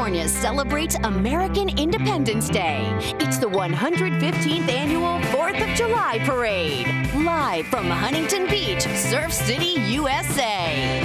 California celebrates American Independence Day. It's the 115th annual 4th of July parade. Live from Huntington Beach, Surf City, USA.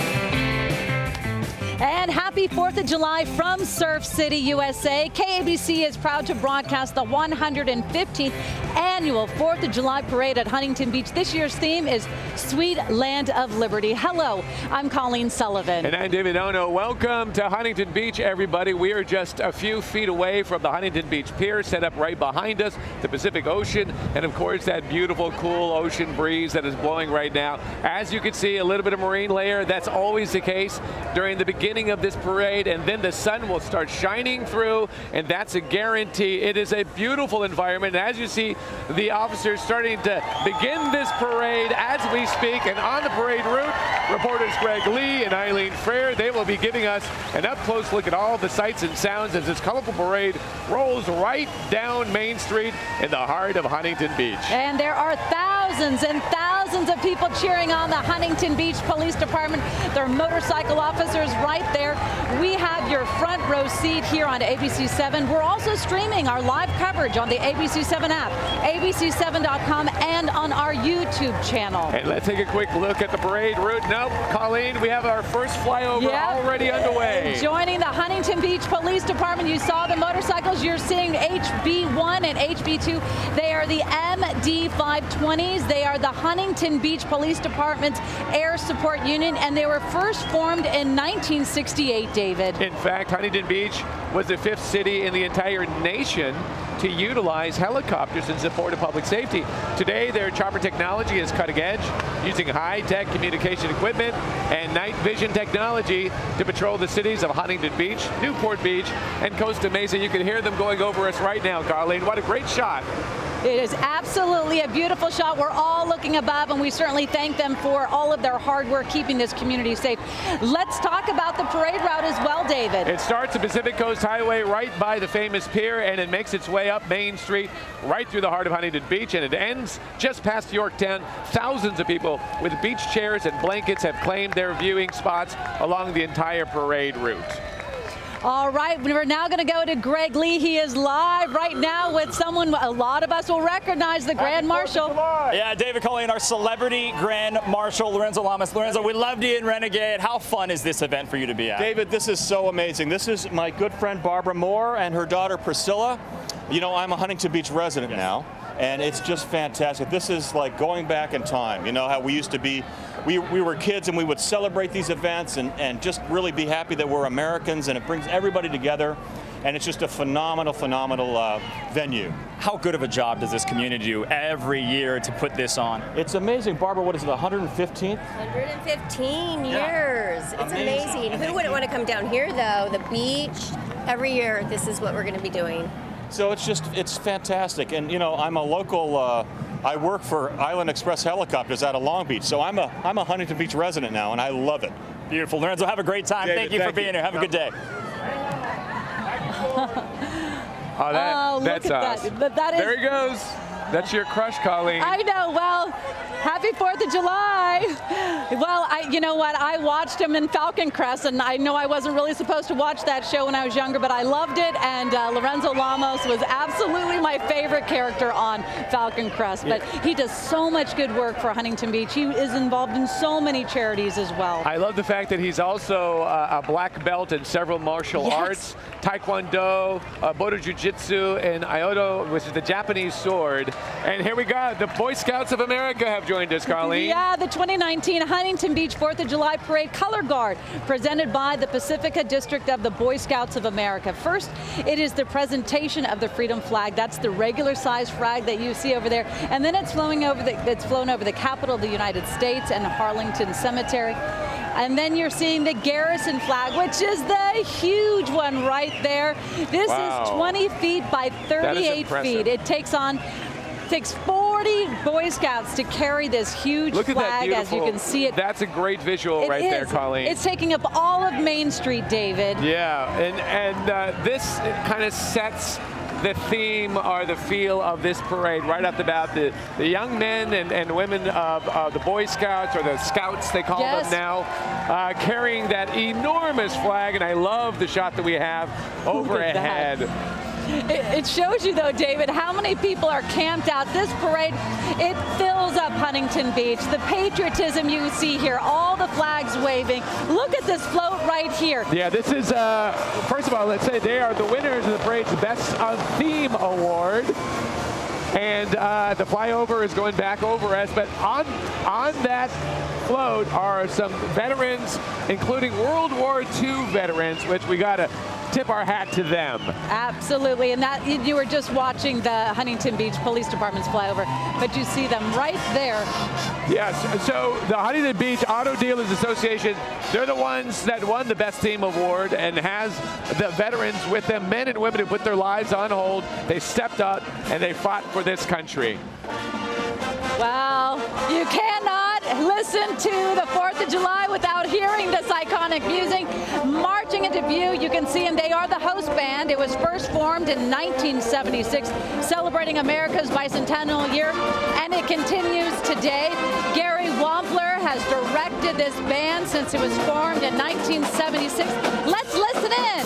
And happy 4th of July from Surf City, USA. KABC is proud to broadcast the 115th annual 4th of July parade at Huntington Beach. This year's theme is Sweet Land of Liberty. Hello, I'm Colleen Sullivan. And I'm David Ono. Welcome to Huntington Beach, everybody. We are just a few feet away from the Huntington Beach Pier, set up right behind us, the Pacific Ocean, and of course that beautiful, cool ocean breeze that is blowing right now. As you can see, a little bit of marine layer. That's always the case during the beginning of this parade, and then the sun will start shining through, and that's a guarantee. It is a beautiful environment. And as you see, the officers starting to begin this parade as we speak, and on the parade route, reporters Greg Lee and Eileen Frere, they will be giving us an up-close look at all the sights and sounds as this colorful parade rolls right down Main Street in the heart of Huntington Beach. And there are thousands and thousands of people cheering on the Huntington Beach Police Department. Their motorcycle officers right there. We have your front row seat here on ABC7. We're also streaming our live coverage on the ABC7 app, ABC7.com, and on our YouTube channel. And let's take a quick look at the parade route. Nope, Colleen, we have our first flyover already underway. Joining the Huntington Beach Police Department, you saw the motorcycles. You're seeing HB1 and HB2. They are the MD520s. They are the Huntington Beach Police Department's Air Support Unit, and they were first formed in 1968, David. In fact, Huntington Beach was the 5th city in the entire nation to utilize helicopters in support of public safety. Today, their chopper technology is cutting edge, using high-tech communication equipment and night vision technology to patrol the cities of Huntington Beach, Newport Beach, and Costa Mesa. You can hear them going over us right now, Carlene. What a great shot. It is absolutely a beautiful shot. We're all looking above, and we certainly thank them for all of their hard work keeping this community safe. Let's talk about the parade route as well, David. It starts at Pacific Coast Highway right by the famous pier, and it makes its way up Main Street right through the heart of Huntington Beach, and it ends just past Yorktown. Thousands of people with beach chairs and blankets have claimed their viewing spots along the entire parade route. All right, we're now going to go to Greg Lee. He is live right now with someone a lot of us will recognize, the Grand Marshal. Yeah, David Colleen, our celebrity Grand Marshal, Lorenzo Lamas. Lorenzo, we loved you in Renegade. How fun is this event for you to be at? David, this is so amazing. This is my good friend Barbara Moore and her daughter Priscilla. You know, I'm a Huntington Beach resident now, and it's just fantastic. This is like going back in time. You know how we used to be, we were kids and we would celebrate these events and just really be happy that we're Americans, and it brings everybody together, and it's just a phenomenal venue. How good of a job does this community do every year to put this on? It's amazing. Barbara, what is it, 115th? 115 years. It's amazing. Who wouldn't want to come down here, though? The beach. Every year, this is what we're going to be doing. So it's fantastic. And, you know, I'm a local, I work for Island Express Helicopters out of Long Beach. So I'm a Huntington Beach resident now, and I love it. Beautiful. Lorenzo, have a great time. David, thank you for being here. Have a good day. Look at that. There he goes. That's your crush, Colleen. I know. Well, happy 4th of July. Well, you know what? I watched him in Falcon Crest, and I know I wasn't really supposed to watch that show when I was younger, but I loved it, and Lorenzo Lamas was absolutely my favorite character on Falcon Crest. But he does so much good work for Huntington Beach. He is involved in so many charities as well. I love the fact that he's also a black belt in several martial arts, Taekwondo, Bodo Jiu-Jitsu, and Aikido, which is the Japanese sword. And here we go. The Boy Scouts of America have joined us, Carlene. Yeah, the 2019 Huntington Beach 4th of July Parade Color Guard, presented by the Pacifica District of the Boy Scouts of America. First, it is the presentation of the Freedom Flag. That's the regular size flag that you see over there. And then it's flown over the Capitol of the United States and Arlington Cemetery. And then you're seeing the Garrison flag, which is the huge one right there. This is 20 feet by 38 feet. It takes 40 Boy Scouts to carry this huge flag, as you can see it. That's a great visual right there, Colleen. It's taking up all of Main Street, David. Yeah, and this kind of sets the theme or the feel of this parade right off the bat. The young men and women of the Boy Scouts, or the Scouts they call them now, carrying that enormous flag, and I love the shot that we have overhead. It shows you, though, David, how many people are camped out. This parade, it fills up Huntington Beach. The patriotism you see here, all the flags waving. Look at this float right here. Yeah, this is, first of all, let's say they are the winners of the parade's Best of Theme Award. And the flyover is going back over us, but on that float are some veterans, including World War II veterans, which we got to tip our hat to them. Absolutely, and that you were just watching the Huntington Beach Police Department's flyover, but you see them right there. Yes, so the Huntington Beach Auto Dealers Association, they're the ones that won the Best Team Award and has the veterans with them, men and women who put their lives on hold. They stepped up and they fought for this country. Well, you cannot listen to the 4th of July without hearing this iconic music. Marching into view, you can see them. They are the host band. It was first formed in 1976, celebrating America's bicentennial year, and it continues today. Gary Wampler has directed this band since it was formed in 1976. Let's listen in.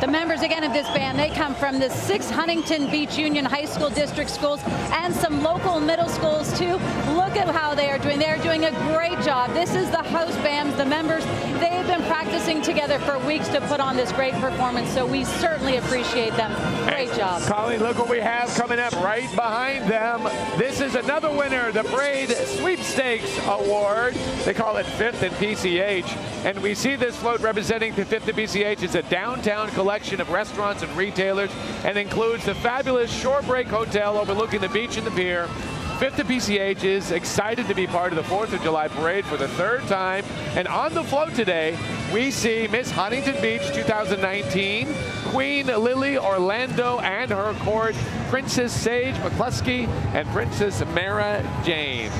The members, again, of this band, they come from the 6 Huntington Beach Union High School District schools and some local middle schools, too. Look at how they are doing. They are doing a great job. This is the host bands, the members. They've been practicing together for weeks to put on this great performance, so we certainly appreciate them. Great job. Colleen, look what we have coming up right behind them. This is another winner, the Parade Sweepstakes Award. They call it 5th and PCH. And we see this float representing the 5th and PCH. It's a downtown collection of restaurants and retailers and includes the fabulous Shorebreak Hotel overlooking the beach and the pier. 5th and PCH is excited to be part of the 4th of July Parade for the 3rd time. And on the float today, we see Miss Huntington Beach 2019, Queen Lily Orlando and her court, Princess Sage McCluskey and Princess Mara James.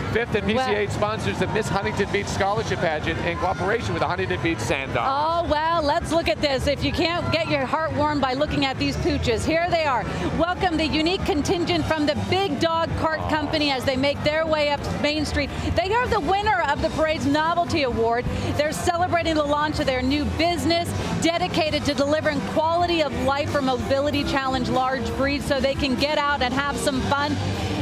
5th and PCH sponsors the Miss Huntington Beach Scholarship Pageant in cooperation with the Huntington Beach Sand Dog. Oh, well, let's look at this. If you can't get your heart warmed by looking at these pooches, here they are. Welcome the unique contingent from the Big Dog Cart Company as they make their way up Main Street. They are the winner of the parade's Novelty Award. They're celebrating the launch of their new business dedicated to delivering quality of life for mobility challenge large breeds so they can get out and have some fun.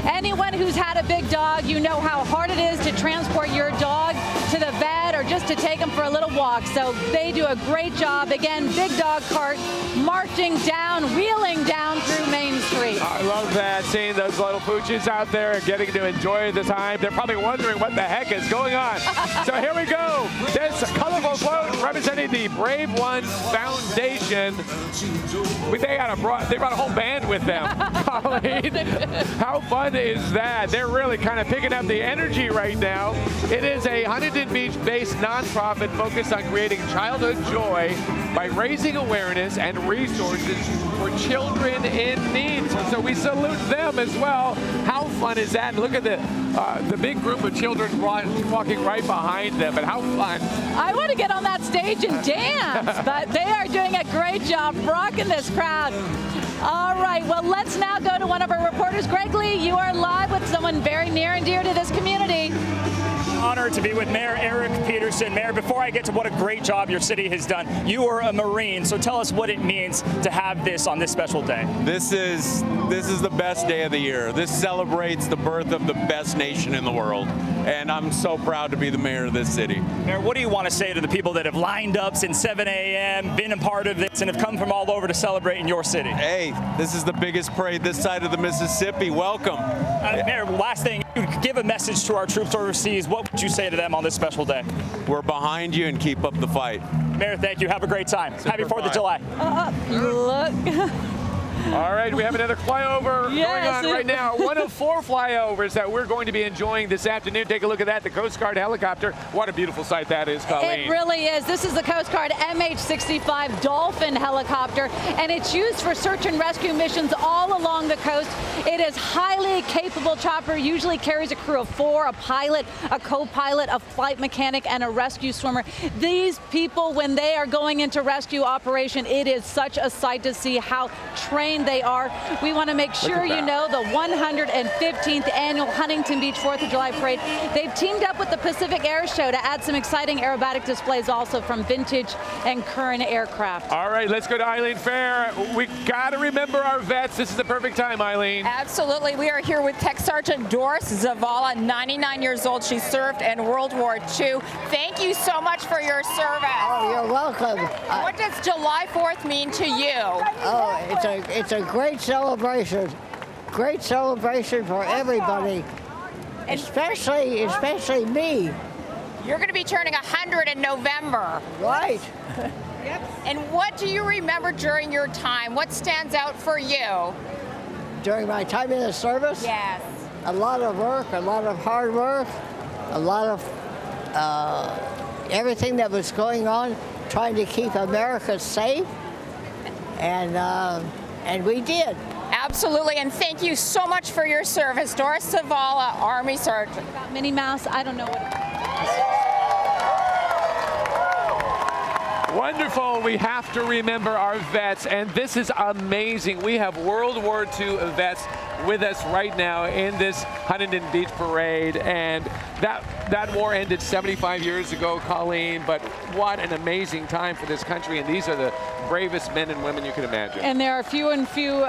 Anyone who's had a big dog, you know how hard it is to transport your dog to the vet or just to take them for a little walk. So they do a great job. Again, Big Dog Cart marching down, wheeling down through Main Street. I love that, seeing those little pooches out there and getting to enjoy the time. They're probably wondering what the heck is going on. So here we go. This colorful float representing the Brave Ones Foundation. They brought a whole band with them. Colleen, how fun is that? They're really kind of picking up the energy right now. It is a Huntington Beach-based nonprofit focused on creating childhood joy by raising awareness and resources for children in need. So we salute them as well. How fun is that? And look at the big group of children walking right behind them, and how fun. I want to get on that stage and dance, but they are doing a great job rocking this crowd. All right, well, let's now go to one of our reporters. Greg Lee, you are live with someone very near and dear to this community. Honored to be with Mayor Eric Peterson. Mayor, before I get to what a great job your city has done, you are a Marine, so tell us what it means to have this on this special day. This is the best day of the year. This celebrates the birth of the best nation in the world. and I'm so proud to be the mayor of this city. Mayor, what do you want to say to the people that have lined up since 7 a.m., been a part of this, and have come from all over to celebrate in your city? Hey, this is the biggest parade this side of the Mississippi. Welcome. Mayor, last thing, you could give a message to our troops overseas. What would you say to them on this special day? We're behind you and keep up the fight. Mayor, thank you. Have a great time. Happy 4th of July. Look. All right, we have another flyover going on right now. One of 4 flyovers that we're going to be enjoying this afternoon. Take a look at that, the Coast Guard helicopter. What a beautiful sight that is, Colleen. It really is. This is the Coast Guard MH-65 Dolphin helicopter, and it's used for search and rescue missions all along the coast. It is highly capable chopper, usually carries a crew of 4, a pilot, a co-pilot, a flight mechanic, and a rescue swimmer. These people, when they are going into rescue operation, it is such a sight to see how trained they are. We want to make sure you know the 115th annual Huntington Beach 4th of July Parade. They've teamed up with the Pacific Air Show to add some exciting aerobatic displays also from vintage and current aircraft. All right, let's go to Eileen Fair. We got to remember our vets. This is the perfect time, Eileen. Absolutely. We are here with Tech Sergeant Doris Zavala, 99 years old. She served in World War II. Thank you so much for your service. Oh, you're welcome. What does July 4th mean to you? Oh, it's a great celebration. Great celebration for everybody, especially me. You're going to be turning 100 in November. Right. Yep. And what do you remember during your time? What stands out for you? During my time in the service? Yes. A lot of work, a lot of hard work, a lot of everything that was going on, trying to keep America safe, and we did. Absolutely, and thank you so much for your service. Doris Zavala, Army Sergeant. Minnie Mouse, I don't know what Wonderful. We have to remember our vets, and this is amazing. We have World War II vets with us right now in this Huntington Beach Parade, and that war ended 75 years ago, Colleen, but what an amazing time for this country, and these are the bravest men and women you can imagine. And there are few and few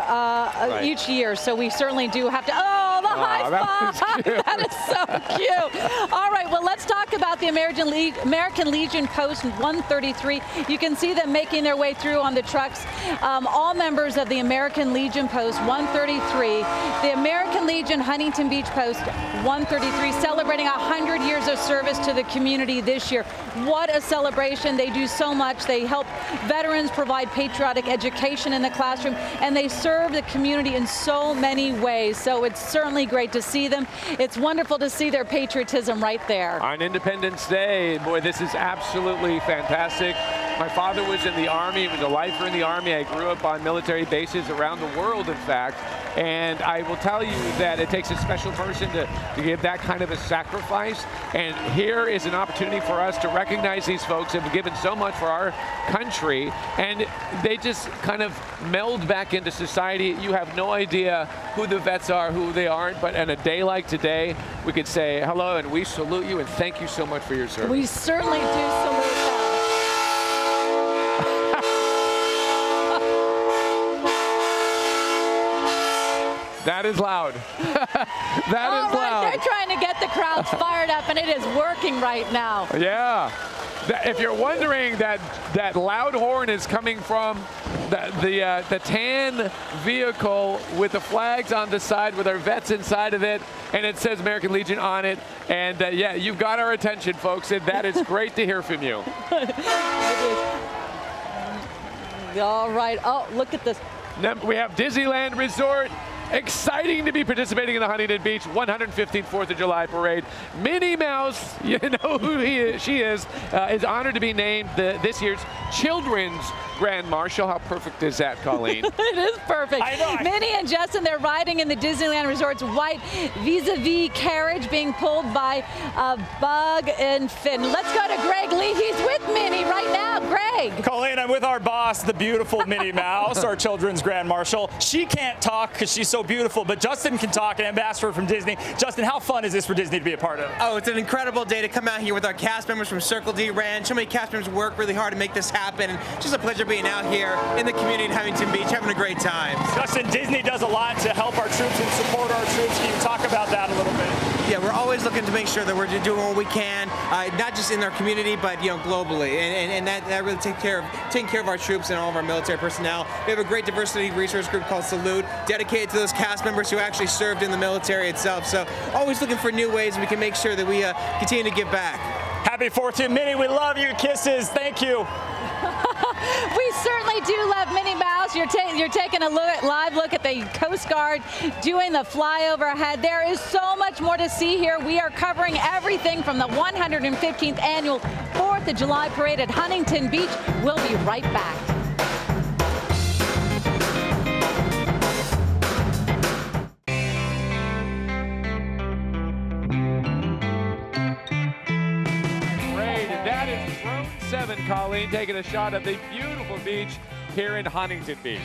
each year, so we certainly do have to, the high five! That is so cute. All right, well, let's talk about the American Legion Post 133. You can see them making their way through on the trucks. All members of the American Legion Post 133, the American Legion Huntington Beach Post 133, celebrating 100 years of service to the community this year. What a celebration. They do so much. They help veterans provide patriotic education in the classroom, and they serve the community in so many ways. So it's certainly great to see them. It's wonderful to see their patriotism right there. On Independence Day, boy, this is absolutely fantastic. My father was in the Army. He was a lifer in the Army. I grew up on military bases around the world, in fact. And I will tell you that it takes a special person to give that kind of a sacrifice. And here is an opportunity for us to recognize these folks who have given so much for our country. And they just kind of meld back into society. You have no idea who the vets are, who they aren't. But on a day like today, we could say hello and we salute you and thank you so much for your service. We certainly do salute them. That is loud. That is loud. They're trying to get the crowds fired up, and it is working right now. Yeah. If you're wondering, that loud horn is coming from the tan vehicle with the flags on the side with our vets inside of it, and it says American Legion on it. And yeah, you've got our attention, folks, and that is great to hear from you. All right. Oh, look at this. We have Disneyland Resort. Exciting to be participating in the Huntington Beach 115th 4th of July Parade. Minnie Mouse, you know who she is honored to be named this year's Children's Grand Marshal. How perfect is that, Colleen? It is perfect. I know. Minnie and Justin, they're riding in the Disneyland Resort's white vis-a-vis carriage being pulled by Bug and Finn. Let's go to Greg Lee. He's with Minnie right now. Greg. Colleen, I'm with our boss, the beautiful Minnie Mouse, our Children's Grand Marshal. She can't talk because she's so beautiful, but Justin can talk, an ambassador from Disney. Justin, how fun is this for Disney to be a part of? Oh, it's an incredible day to come out here with our cast members from Circle D Ranch. So many cast members work really hard to make this happen. And it's just a pleasure being out here in the community in Huntington Beach, having a great time. Justin, Disney does a lot to help our troops and support our troops. Can you talk about that a little bit? yeah, we're always looking to make sure that we're doing what we can, not just in our community, but globally, and that really taking care of our troops and all of our military personnel. We have a great diversity resource group called Salute, dedicated to those cast members who actually served in the military itself. So always looking for new ways we can make sure that we continue to give back. Happy 4th, Minnie. We love you. Kisses. Thank you. We certainly do love Minnie Mouse. You're taking a live look at the Coast Guard doing the flyover ahead. There is so much more to see here. We are covering everything from the 115th annual 4th of July parade at Huntington Beach. We'll be right back. Colleen taking a shot at the beautiful beach here in Huntington Beach.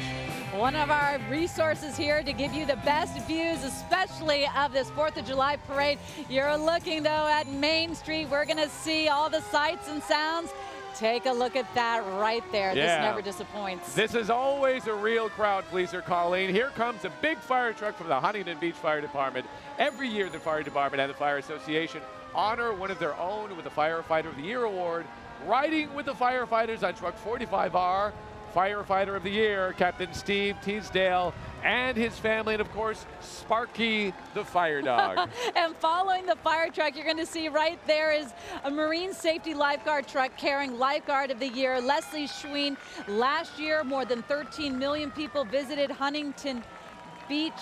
One of our resources here to give you the best views, especially of this 4th of July parade. You're looking, though, at Main Street. We're going to see all the sights and sounds. Take a look at that right there. Yeah. This never disappoints. This is always a real crowd pleaser, Colleen. Here comes a big fire truck from the Huntington Beach Fire Department. Every year, the Fire Department and the Fire Association honor one of their own with the Firefighter of the Year award. Riding with the firefighters on Truck 45R, Firefighter of the Year, Captain Steve Teasdale and his family, and of course, Sparky the fire dog. And following the fire truck, you're going to see right there is a Marine Safety Lifeguard truck carrying Lifeguard of the Year, Leslie Schween. Last year, more than 13 million people visited Huntington Beach.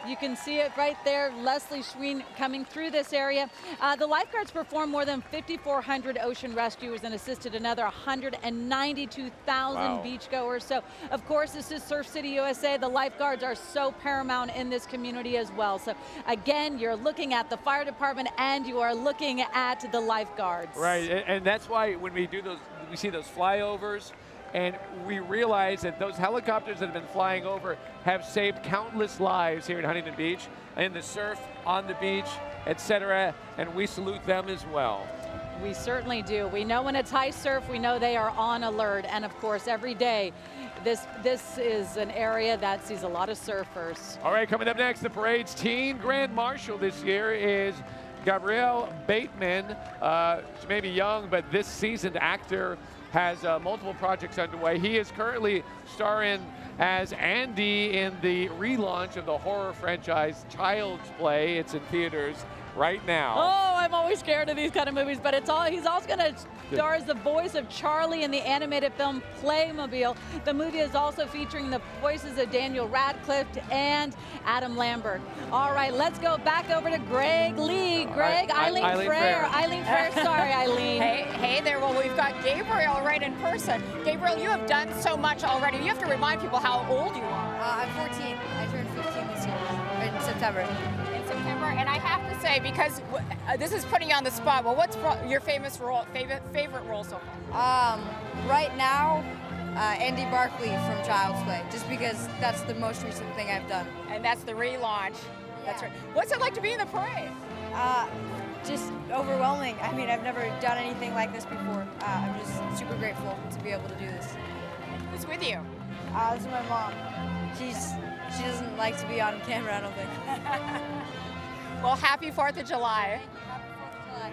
You can see it right there, Leslie Schween coming through this area. The lifeguards performed more than 5,400 ocean rescues and assisted another 192,000 beachgoers. So, of course, this is Surf City, USA. The lifeguards are so paramount in this community as well. So, again, you're looking at the fire department and you are looking at the lifeguards. Right, and that's why when we do those, we see those flyovers, and we realize that those helicopters that have been flying over have saved countless lives here in Huntington Beach, in the surf, on the beach, etc., and we salute them as well. We certainly do. We know when it's high surf, we know they are on alert, and of course, every day, this is an area that sees a lot of surfers. All right, coming up next, the parade's teen Grand Marshal this year is Gabrielle Bateman. She may be young, but this seasoned actor has multiple projects underway. He is currently starring as Andy in the relaunch of the horror franchise Child's Play. It's in theaters right now. Oh, I'm always scared of these kind of movies, but he's also going to star as the voice of Charlie in the animated film Playmobil. The movie is also featuring the voices of Daniel Radcliffe and Adam Lambert. All right, let's go back over to Greg Lee. Greg, Eileen Frere. Eileen Frere, sorry, Eileen. Hey there, well, we've got Gabriel right in person. Gabriel, you have done so much already. You have to remind people how old you are. I'm 14. I turned 15 this year, in September. And I have to say, because this is putting you on the spot, well, what's your favorite role so far? Right now, Andy Barkley from Child's Play, just because that's the most recent thing I've done. And that's the relaunch. Yeah. That's right. What's it like to be in the parade? Just overwhelming. I mean, I've never done anything like this before. I'm just super grateful to be able to do this. Who's with you? This is my mom. She doesn't like to be on camera, I don't think. Well, happy 4th of July. Happy 4th of July.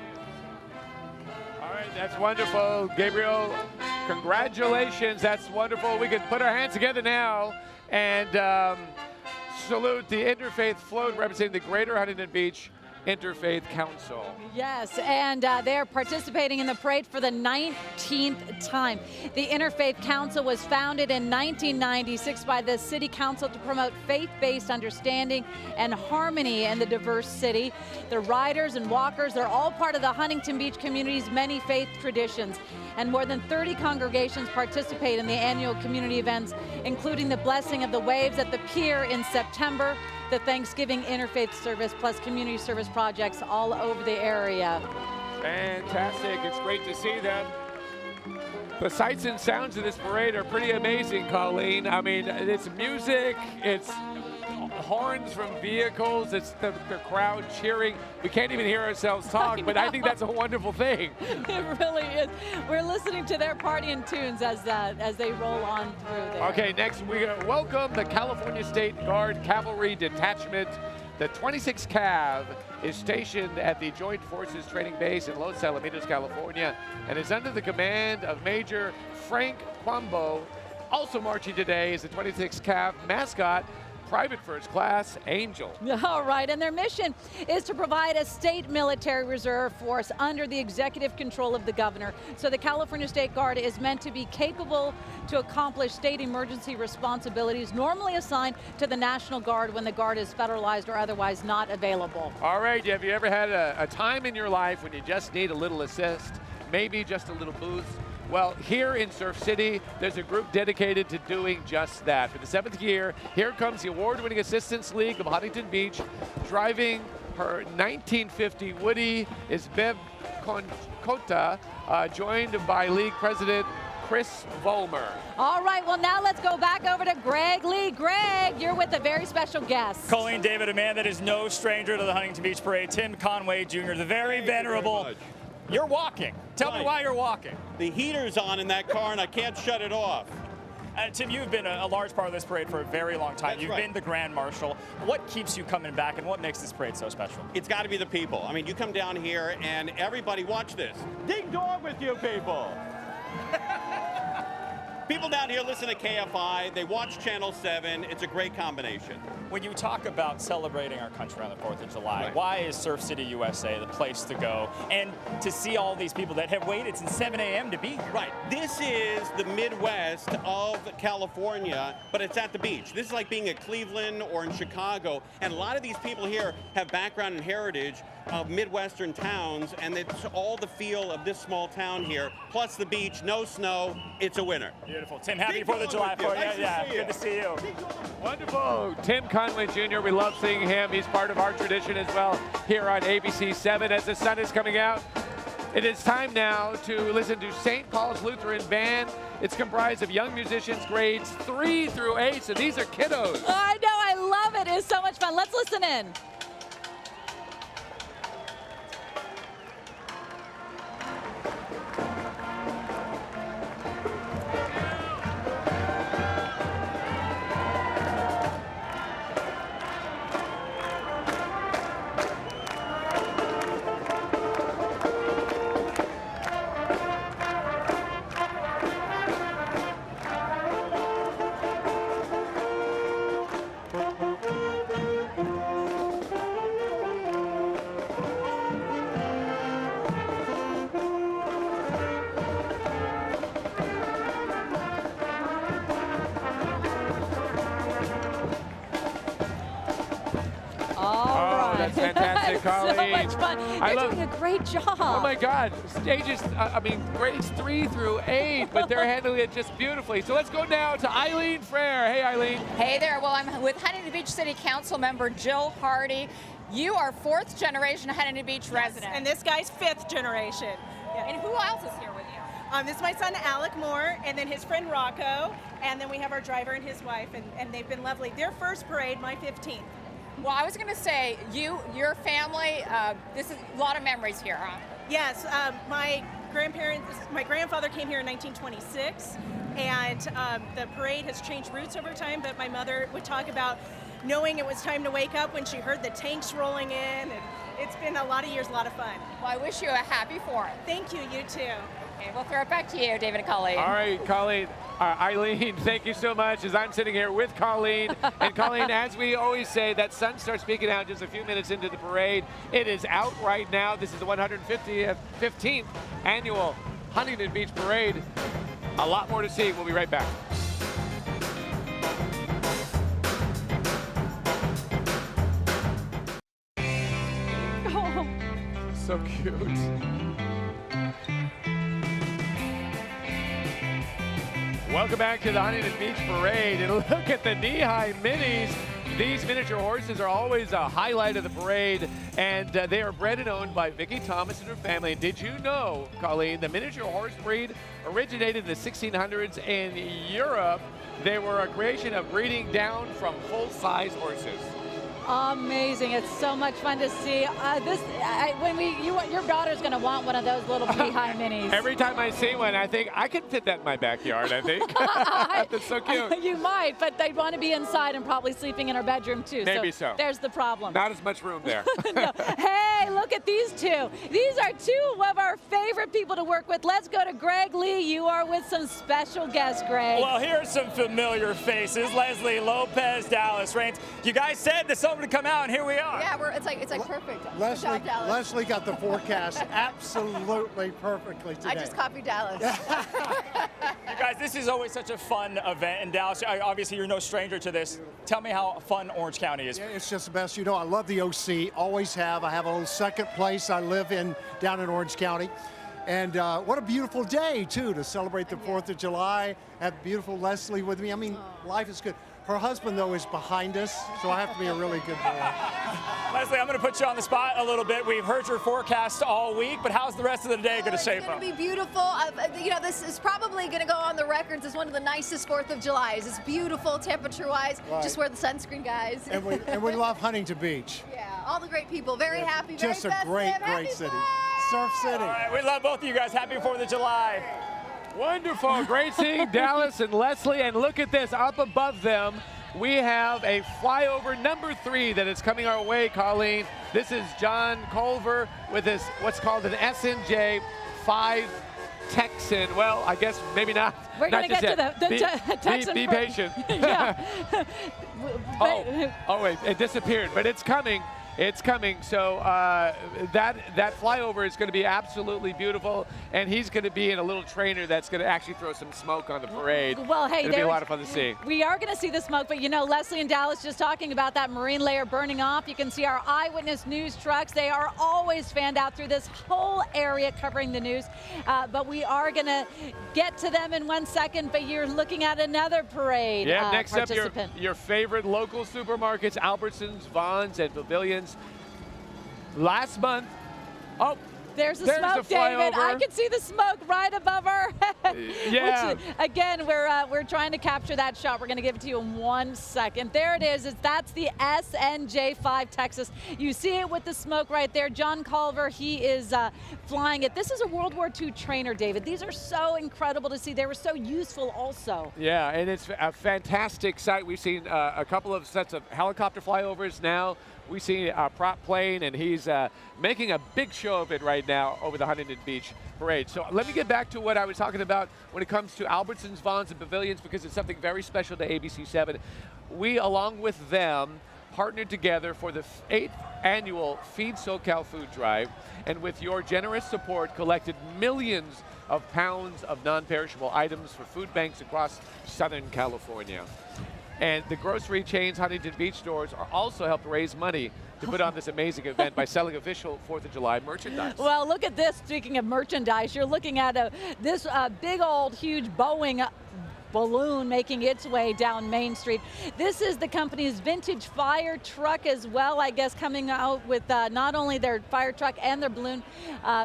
All right, that's wonderful. Gabriel, congratulations. That's wonderful. We can put our hands together now and salute the Interfaith Float representing the Greater Huntington Beach Interfaith Council. Yes, and they're participating in the parade for the 19th time. The Interfaith Council was founded in 1996 by the City Council to promote faith-based understanding and harmony in the diverse city. The riders and walkers, they're all part of the Huntington Beach community's many faith traditions. And more than 30 congregations participate in the annual community events, including the Blessing of the Waves at the Pier in September, the Thanksgiving Interfaith Service, plus community service projects all over the area. Fantastic. It's great to see them. The sights and sounds of this parade are pretty amazing, Colleen. I mean, it's music, it's horns from vehicles, it's the crowd cheering. We can't even hear ourselves talk, but I think that's a wonderful thing. It really is. We're listening to their partying tunes as they roll on through there. Okay, next we welcome the California State Guard Cavalry Detachment, the 26 Cav, is stationed at the Joint Forces Training Base in Los Alamitos, California, and is under the command of Major Frank Quambo. Also marching today is the 26th CAV mascot, Private First Class Angel. All right, and their mission is to provide a state military reserve force under the executive control of the governor. So the California State Guard is meant to be capable to accomplish state emergency responsibilities normally assigned to the National Guard when the Guard is federalized or otherwise not available. All right, have you ever had a time in your life when you just need a little assist, maybe just a little boost? Well, here in Surf City, there's a group dedicated to doing just that. For the 7th year, here comes the award-winning Assistance League of Huntington Beach. Driving her 1950 Woody is Bev Kota, joined by League President Chris Vollmer. All right, well now let's go back over to Greg Lee. Greg, you're with a very special guest. Colleen David, a man that is no stranger to the Huntington Beach Parade, Tim Conway Jr., the very venerable. You're walking. Tell me why you're walking. The heater's on in that car and I can't shut it off. Tim, you've been a large part of this parade for a very long time. You've been the Grand Marshal. What keeps you coming back and what makes this parade so special? It's got to be the people. I mean, you come down here and everybody, watch this. Ding dong with you people. People down here listen to KFI, they watch Channel 7, it's a great combination. When you talk about celebrating our country on the 4th of July, why is Surf City, USA the place to go and to see all these people that have waited since 7 a.m. to be here? Right, this is the Midwest of California, but it's at the beach. This is like being in Cleveland or in Chicago, and a lot of these people here have background and heritage of Midwestern towns, and it's all the feel of this small town here, plus the beach, no snow, it's a winner. Beautiful. Tim, happy 4th of July for you. Yeah, good to see you. Wonderful. Tim Conway Jr., we love seeing him. He's part of our tradition as well here on ABC7 as the sun is coming out. It is time now to listen to St. Paul's Lutheran Band. It's comprised of young musicians grades 3 through 8, so these are kiddos. I know, I love it. It's so much fun. Let's listen in. That's fantastic, Colleen. So much fun. You're doing a great job. Oh my God, stages, grades 3 through 8, but they're handling it just beautifully. So let's go now to Eileen Frere. Hey, Eileen. Hey there, well, I'm with Huntington Beach City Council member Jill Hardy. You are 4th generation Huntington Beach resident. And this guy's 5th generation. Yeah. And who else is here with you? This is my son Alec Moore, and then his friend Rocco, and then we have our driver and his wife, and they've been lovely. Their first parade, my 15th. Well, I was going to say, your family, this is a lot of memories here, huh? Yes, my grandfather came here in 1926, and the parade has changed routes over time, but my mother would talk about knowing it was time to wake up when she heard the tanks rolling in, and it's been a lot of years, a lot of fun. Well, I wish you a happy 4th. Thank you, you too. Okay, we'll throw it back to you, David and Colleen. All right, Colleen. Eileen, thank you so much as I'm sitting here with Colleen. And Colleen, as we always say, that sun starts peeking out just a few minutes into the parade. It is out right now. This is the 115th annual Huntington Beach Parade. A lot more to see. We'll be right back. Oh. So cute. Welcome back to the Huntington Beach Parade, and look at the knee-high minis. These miniature horses are always a highlight of the parade, and they are bred and owned by Vicki Thomas and her family. And did you know, Colleen, the miniature horse breed originated in the 1600s in Europe. They were a creation of breeding down from full-size horses. Amazing. It's so much fun to see. Your daughter's going to want one of those little beehive minis. Every time I see one, I think I could fit that in my backyard, I think. That's so cute. You might, but they'd want to be inside and probably sleeping in our bedroom too. Maybe so. There's the problem. Not as much room there. No. Hey, look at these two. These are two of our favorite people to work with. Let's go to Greg Lee. You are with some special guests, Greg. Well, here's some familiar faces. Leslie Lopez, Dallas Raines. You guys said that someone would come out, and here we are. Yeah, it's like perfect. Leslie got the forecast absolutely perfectly today. I just copied Dallas. You guys, this is always such a fun event in Dallas. Obviously, you're no stranger to this. Tell me how fun Orange County is. Yeah, it's just the best. You know, I love the OC, always have. I have a little second place I live in down in Orange County. And what a beautiful day, too, to celebrate the 4th of July. Have beautiful Leslie with me. I mean, life is good. Her husband, though, is behind us, so I have to be a really good boy. Leslie, I'm going to put you on the spot a little bit. We've heard your forecast all week, but how's the rest of the day going to shape up? It's going to be beautiful. You know, this is probably going to go on the records as one of the nicest 4th of Julys. It's beautiful temperature-wise. Right. Just wear the sunscreen, guys. And we love Huntington Beach. Yeah, all the great people. Very happy, very just a festive. great city. Surf City. All right, we love both of you guys. Happy 4th of July. Wonderful. Great seeing Dallas and Leslie. And look at this. Up above them, we have a flyover number 3 that is coming our way, Colleen. This is John Culver with his what's called an SNJ 5 Texan. Well, I guess maybe not. We're going to get to the Texan. Be patient. Yeah. Oh, wait, it disappeared, but it's coming. It's coming, so that flyover is going to be absolutely beautiful, and he's going to be in a little trainer that's going to actually throw some smoke on the parade. Well, hey, it'll be a lot of fun to see. We are going to see the smoke, but you know, Leslie and Dallas just talking about that marine layer burning off. You can see our eyewitness news trucks. They are always fanned out through this whole area covering the news, but we are going to get to them in 1 second, but you're looking at another parade. Yeah, next up, your favorite local supermarkets, Albertsons, Vons, and Pavilions. Last month, there's the smoke, David. I can see the smoke right above our head. Yeah. Which, again, we're trying to capture that shot. We're going to give it to you in 1 second. There it is. That's the SNJ5 Texas. You see it with the smoke right there. John Culver, he is flying it. This is a World War II trainer, David. These are so incredible to see. They were so useful also. Yeah, and it's a fantastic sight. We've seen a couple of sets of helicopter flyovers now. We see a prop plane, and he's making a big show of it right now over the Huntington Beach Parade. So let me get back to what I was talking about when it comes to Albertsons, Vons, and Pavilions, because it's something very special to ABC7. We, along with them, partnered together for the 8th annual Feed SoCal Food Drive, and with your generous support, collected millions of pounds of non-perishable items for food banks across Southern California. And the grocery chains, Huntington Beach stores, are also helped raise money to put on this amazing event by selling official 4th of July merchandise. Well, look at this. Speaking of merchandise, you're looking at this big old huge Boeing balloon making its way down Main Street. This is the company's vintage fire truck as well, I guess, coming out with not only their fire truck and their balloon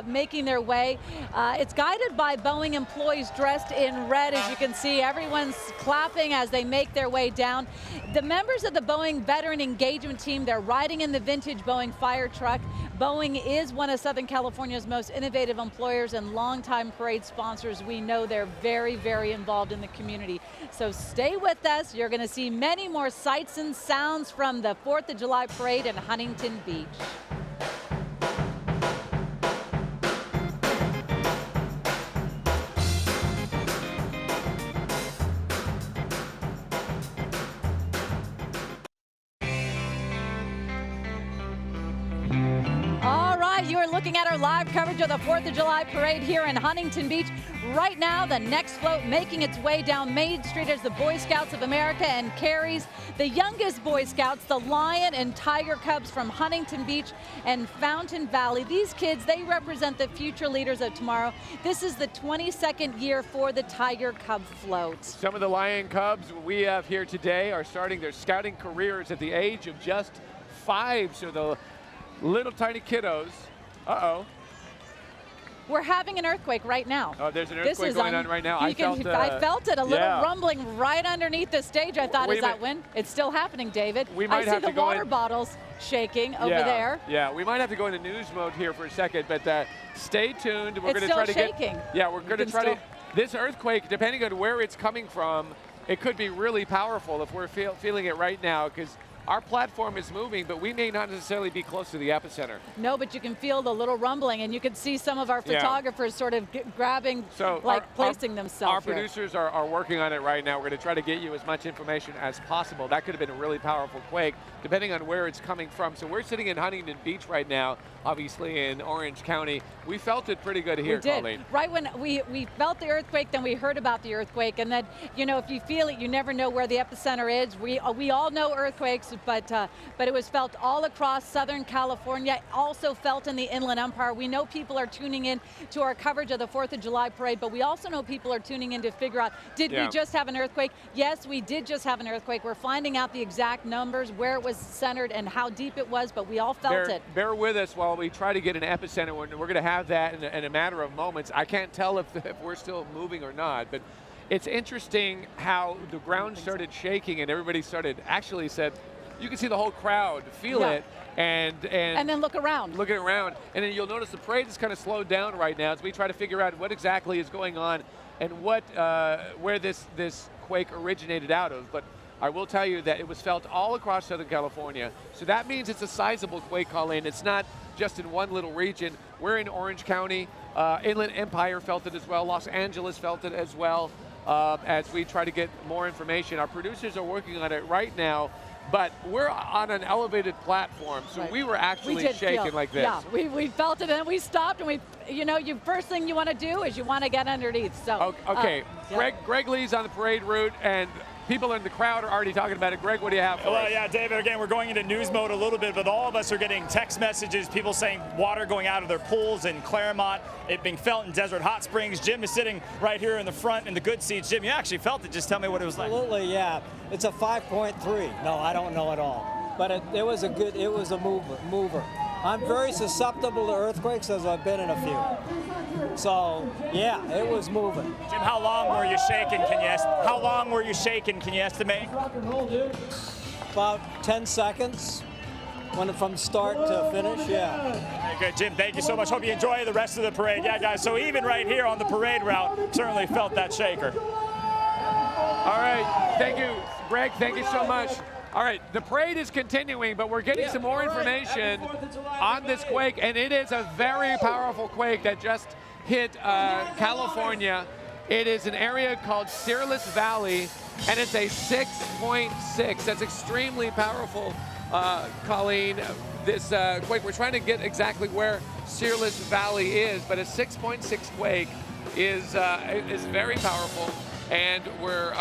making their way. It's guided by Boeing employees dressed in red, as you can see. Everyone's clapping as they make their way down. The members of the Boeing Veteran Engagement Team, they're riding in the vintage Boeing fire truck. Boeing is one of Southern California's most innovative employers and longtime parade sponsors. We know they're very, very involved in the community. So stay with us. You're going to see many more sights and sounds from the 4th of July Parade in Huntington Beach. You're looking at our live coverage of the 4th of July Parade here in Huntington Beach. Right now, the next float making its way down Main Street is the Boy Scouts of America and carries the youngest Boy Scouts, the Lion and Tiger Cubs from Huntington Beach and Fountain Valley. These kids, they represent the future leaders of tomorrow. This is the 22nd year for the Tiger Cub float. Some of the Lion Cubs we have here today are starting their scouting careers at the age of just 5. So the little tiny kiddos. Uh-oh. we're having an earthquake right now. Oh, there's an earthquake going on right now. I felt it, a little rumbling right underneath the stage. I thought, is that wind? It's still happening, David. I see the water bottles shaking over there. Yeah, we might have to go into news mode here for a second, but stay tuned. We're going to try to shaking. Yeah, we're going to try to. This earthquake, depending on where it's coming from, it could be really powerful if we're feeling it right now, because our platform is moving, but we may not necessarily be close to the epicenter. No, but you can feel the little rumbling, and you can see some of our photographers sort of grabbing, placing themselves. Our producers are working on it right now. We're going to try to get you as much information as possible. That could have been a really powerful quake, depending on where it's coming from. So we're sitting in Huntington Beach right now, obviously in Orange County. We felt it pretty good here, we did. Colleen. Right when we felt the earthquake, then we heard about the earthquake, and then, you know, if you feel it, you never know where the epicenter is. We all know earthquakes, but it was felt all across Southern California, also felt in the Inland Empire. We know people are tuning in to our coverage of the 4th of July parade, but we also know people are tuning in to figure out, did we just have an earthquake? Yes, we did just have an earthquake. We're finding out the exact numbers, where it was centered and how deep it was, but we all felt it. Bear with us while we try to get an epicenter. We're going to have that in a matter of moments. I can't tell if we're still moving or not, but it's interesting how the ground started shaking and everybody actually said, you can see the whole crowd feel it, and then look around. Looking around, and then you'll notice the parade is kind of slowed down right now as we try to figure out what exactly is going on and where this quake originated out of. But I will tell you that it was felt all across Southern California. So that means it's a sizable quake, Colleen. It's not just in one little region. We're in Orange County. Inland Empire felt it as well. Los Angeles felt it as well. As we try to get more information, our producers are working on it right now. But we're on an elevated platform, so we were actually shaking like this. Yeah, we felt it, and we stopped, and first thing you want to do is you want to get underneath. So okay, Greg Lee's on the parade route, and people in the crowd are already talking about it. Greg, what do you have for us? Well, yeah, David, again, we're going into news mode a little bit, but all of us are getting text messages, people saying water going out of their pools in Claremont, it being felt in Desert Hot Springs. Jim is sitting right here in the front in the good seats. Jim, you actually felt it. Just tell me what it was like. Absolutely, yeah. It's a 5.3. No, I don't know at all. But it was a mover. I'm very susceptible to earthquakes, as I've been in a few. So, yeah, it was moving. Jim, how long were you shaking? Can you estimate? About 10 seconds. From start to finish, yeah. Okay, good, Jim, thank you so much. Hope you enjoy the rest of the parade. Yeah, guys, so even right here on the parade route, certainly felt that shaker. All right, thank you, Greg, thank you so much. All right, the parade is continuing, but we're getting some more information on this quake, and it is a very powerful quake that just hit California. It is an area called Searles Valley, and it's a 6.6. That's extremely powerful, Colleen. This quake, we're trying to get exactly where Searles Valley is, but a 6.6 quake is very powerful, and we're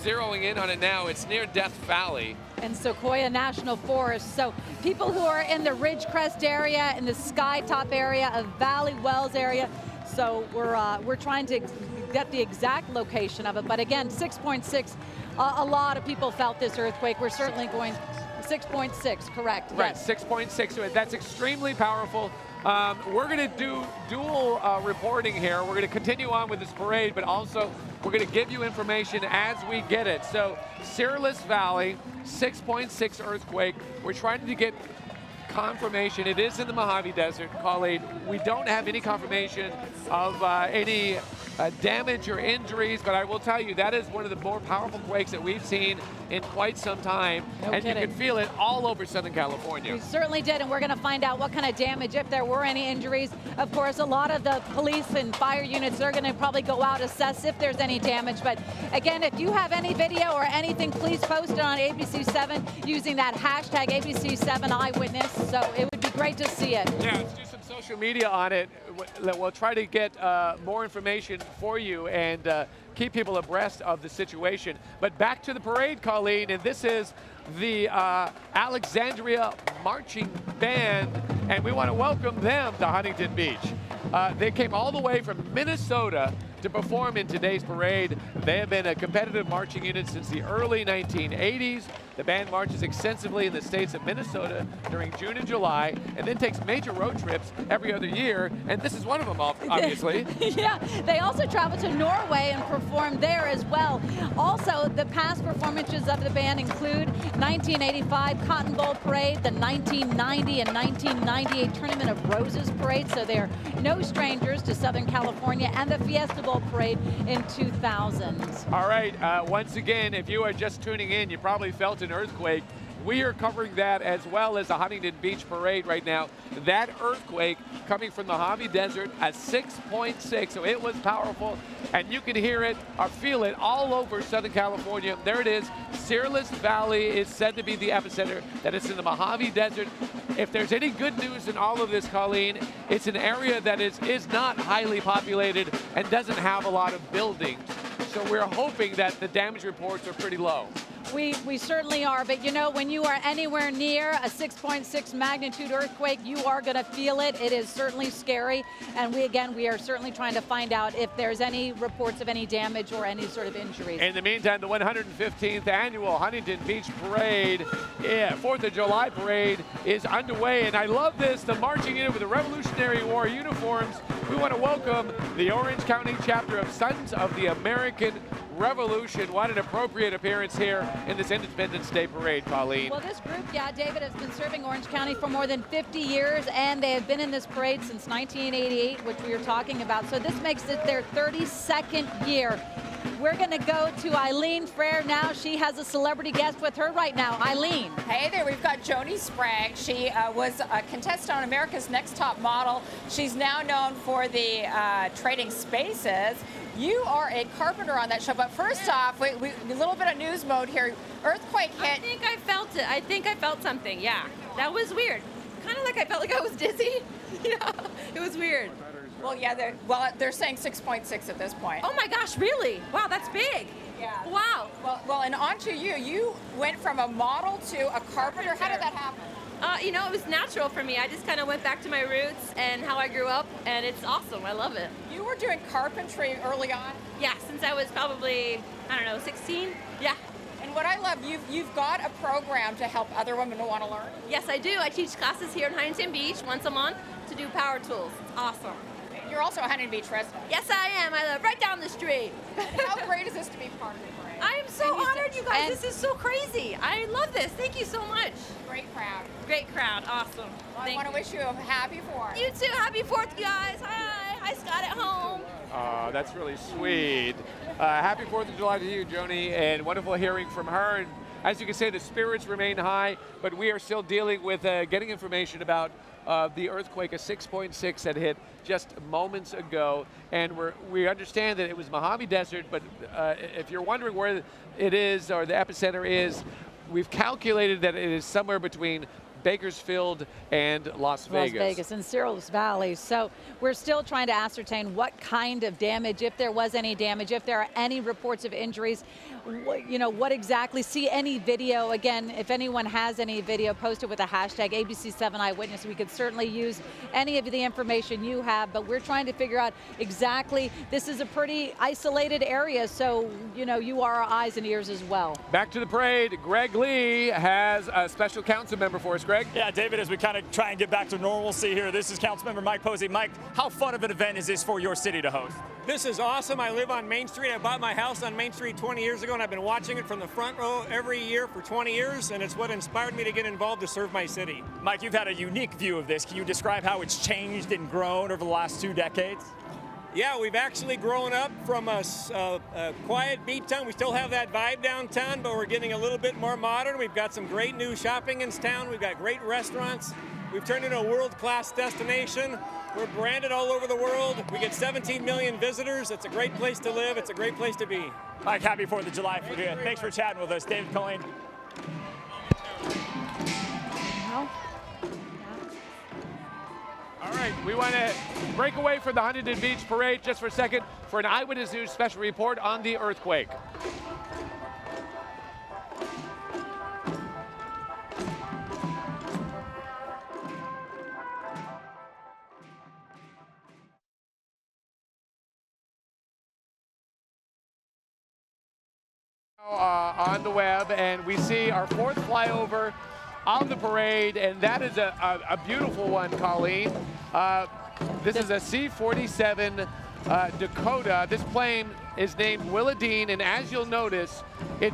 zeroing in on it now. It's near Death Valley. And Sequoia National Forest. So people who are in the Ridgecrest area, in the Skytop area, of Valley Wells area. So we're trying to get the exact location of it. But again, 6.6. A lot of people felt this earthquake. We're certainly going 6.6, correct? Right, yes. 6.6. That's extremely powerful. We're going to do dual reporting here. We're going to continue on with this parade, but also we're going to give you information as we get it. So Searles Valley, 6.6 earthquake. We're trying to get confirmation. It is in the Mojave Desert, Colleen. We don't have any confirmation of any damage or injuries, but I will tell you that is one of the more powerful quakes that we've seen in quite some time. No and kidding. You can feel it all over Southern California. We certainly did, and we're going to find out what kind of damage, if there were any injuries. Of course, a lot of the police and fire units are going to probably go out, assess if there's any damage. But again, if you have any video or anything, please post it on ABC7 using that hashtag ABC7 Eyewitness. So it would be great to see it. Yeah, let's do some social media on it. We'll try to get more information for you and keep people abreast of the situation. But back to the parade, Colleen, and this is the Alexandria Marching Band, and we want to welcome them to Huntington Beach. They came all the way from Minnesota to perform in today's parade. They have been a competitive marching unit since the early 1980s. The band marches extensively in the states of Minnesota during June and July, and then takes major road trips every other year, and this is one of them, obviously. Yeah, they also travel to Norway and perform there as well. Also, the past performances of the band include 1985 Cotton Bowl Parade, the 1990 and 1998 Tournament of Roses Parade, so they're no strangers to Southern California, and the Fiesta Bowl Parade in 2000. All right, once again, if you are just tuning in, you probably felt an earthquake. We are covering that as well as the Huntington Beach Parade right now. That earthquake coming from the Mojave Desert at 6.6, so it was powerful, and you can hear it or feel it all over Southern California. There it is. Searles Valley is said to be the epicenter, that it's in the Mojave Desert. If there's any good news in all of this, Colleen, it's an area that is not highly populated and doesn't have a lot of buildings. So we're hoping that the damage reports are pretty low. We certainly are, but you know, when you are anywhere near a 6.6 magnitude earthquake, you are going to feel it. It is certainly scary, and we are certainly trying to find out if there's any reports of any damage or any sort of injuries. In the meantime, the 115th annual Huntington Beach Parade, 4th of July Parade is underway, and I love this, the marching in with the Revolutionary War uniforms. We want to welcome the Orange County chapter of Sons of the American Revolution. What an appropriate appearance here in this Independence Day Parade, Colleen. Well, this group, yeah, David, has been serving Orange County for more than 50 years, and they have been in this parade since 1988, which we were talking about. So this makes it their 32nd year. We're going to go to Eileen Frere now. She has a celebrity guest with her right now. Eileen. Hey there, we've got Joni Sprague. She was a contestant on America's Next Top Model. She's now known for the Trading Spaces. You are a carpenter on that show, but first off, a little bit of news mode here. Earthquake hit. I think I felt it. I think I felt something, yeah. That was weird. Kind of like I felt like I was dizzy. Yeah, it was weird. Well, yeah, they're saying 6.6 at this point. Oh my gosh, really? Wow, that's big. Yeah. Wow. Well, and on to you. You went from a model to a carpenter. How did that happen? You know, it was natural for me. I just kind of went back to my roots and how I grew up, and it's awesome. I love it. You were doing carpentry early on? Yeah, since I was probably, I don't know, 16? Yeah. And what I love, you've got a program to help other women who want to learn? Yes, I do. I teach classes here in Huntington Beach once a month to do power tools. It's awesome. You're also a Huntington Beach resident. Yes, I am. I live right down the street. How great is this to be part of the parade? I am so honored, you guys. This is so crazy. I love this. Thank you so much. Great crowd. Great crowd. Awesome. Well, I want to wish you a happy 4th. You too. Happy 4th, guys. Hi. Hi, Scott at home. That's really sweet. Happy 4th of July to you, Joni, and wonderful hearing from her. And as you can say, the spirits remain high, but we are still dealing with getting information about the earthquake, a 6.6 that hit just moments ago, and we understand that it was Mojave Desert, but if you're wondering where it is or the epicenter is, we've calculated that it is somewhere between Bakersfield and Las Vegas. Las Vegas and Searles Valley. So we're still trying to ascertain what kind of damage, if there was any damage, if there are any reports of injuries, you know, what exactly, see any video. Again, if anyone has any video, post it with the hashtag ABC7 Eyewitness. We could certainly use any of the information you have, but we're trying to figure out exactly, this is a pretty isolated area, so, you know, you are our eyes and ears as well. Back to the parade, Greg Lee has a special council member for us. Greg? Yeah, David, as we kind of try and get back to normalcy here, this is Councilmember Mike Posey. Mike, how fun of an event is this for your city to host? This is awesome. I live on Main Street. I bought my house on Main Street 20 years ago, and I've been watching it from the front row every year for 20 years, and it's what inspired me to get involved to serve my city. Mike, you've had a unique view of this. Can you describe how it's changed and grown over the last 2 decades? Yeah, we've actually grown up from a quiet beat town. We still have that vibe downtown, but we're getting a little bit more modern. We've got some great new shopping in town. We've got great restaurants. We've turned into a world-class destination. We're branded all over the world. We get 17 million visitors. It's a great place to live. It's a great place to be. Mike, happy 4th of July for you. Thanks for chatting with us. David Colleen. All right, we want to break away from the Huntington Beach Parade just for a second for an Eyewitness News special report on the earthquake. On on the web, and we see our 4th flyover on the parade, and that is a beautiful one, Colleen. This is a C-47 Dakota. This plane is named Willadine, and as you'll notice, it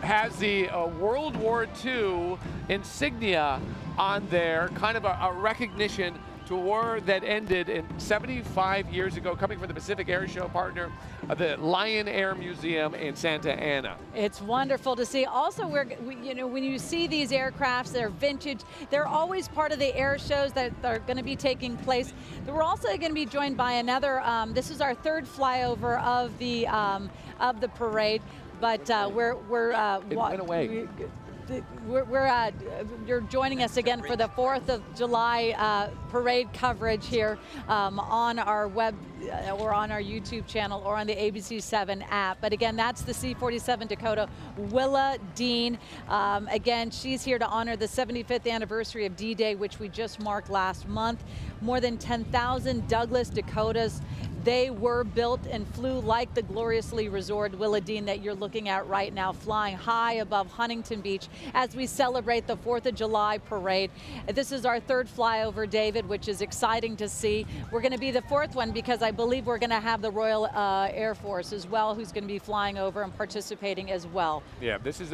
has the World War II insignia on there, kind of a recognition to a war that ended in 75 years ago, coming from the Pacific Air Show partner of the Lion Air Museum in Santa Ana. It's wonderful to see. Also, you know, when you see these aircrafts, they're vintage. They're always part of the air shows that are going to be taking place. We're also going to be joined by another. This is our 3rd flyover of the parade, but it went away. You're joining us again for the 4th of July parade coverage here on our web or on our YouTube channel or on the ABC7 app. But again, that's the C-47 Dakota, Willa Dean. Again, she's here to honor the 75th anniversary of D-Day, which we just marked last month. More than 10,000 Douglas Dakotas. They were built and flew like the gloriously restored Willa Dean that you're looking at right now, flying high above Huntington Beach as we celebrate the 4th of July parade. This is our 3rd flyover, David, which is exciting to see. We're going to be the 4th one because I believe we're going to have the Royal Air Force as well, who's going to be flying over and participating as well. Yeah, this is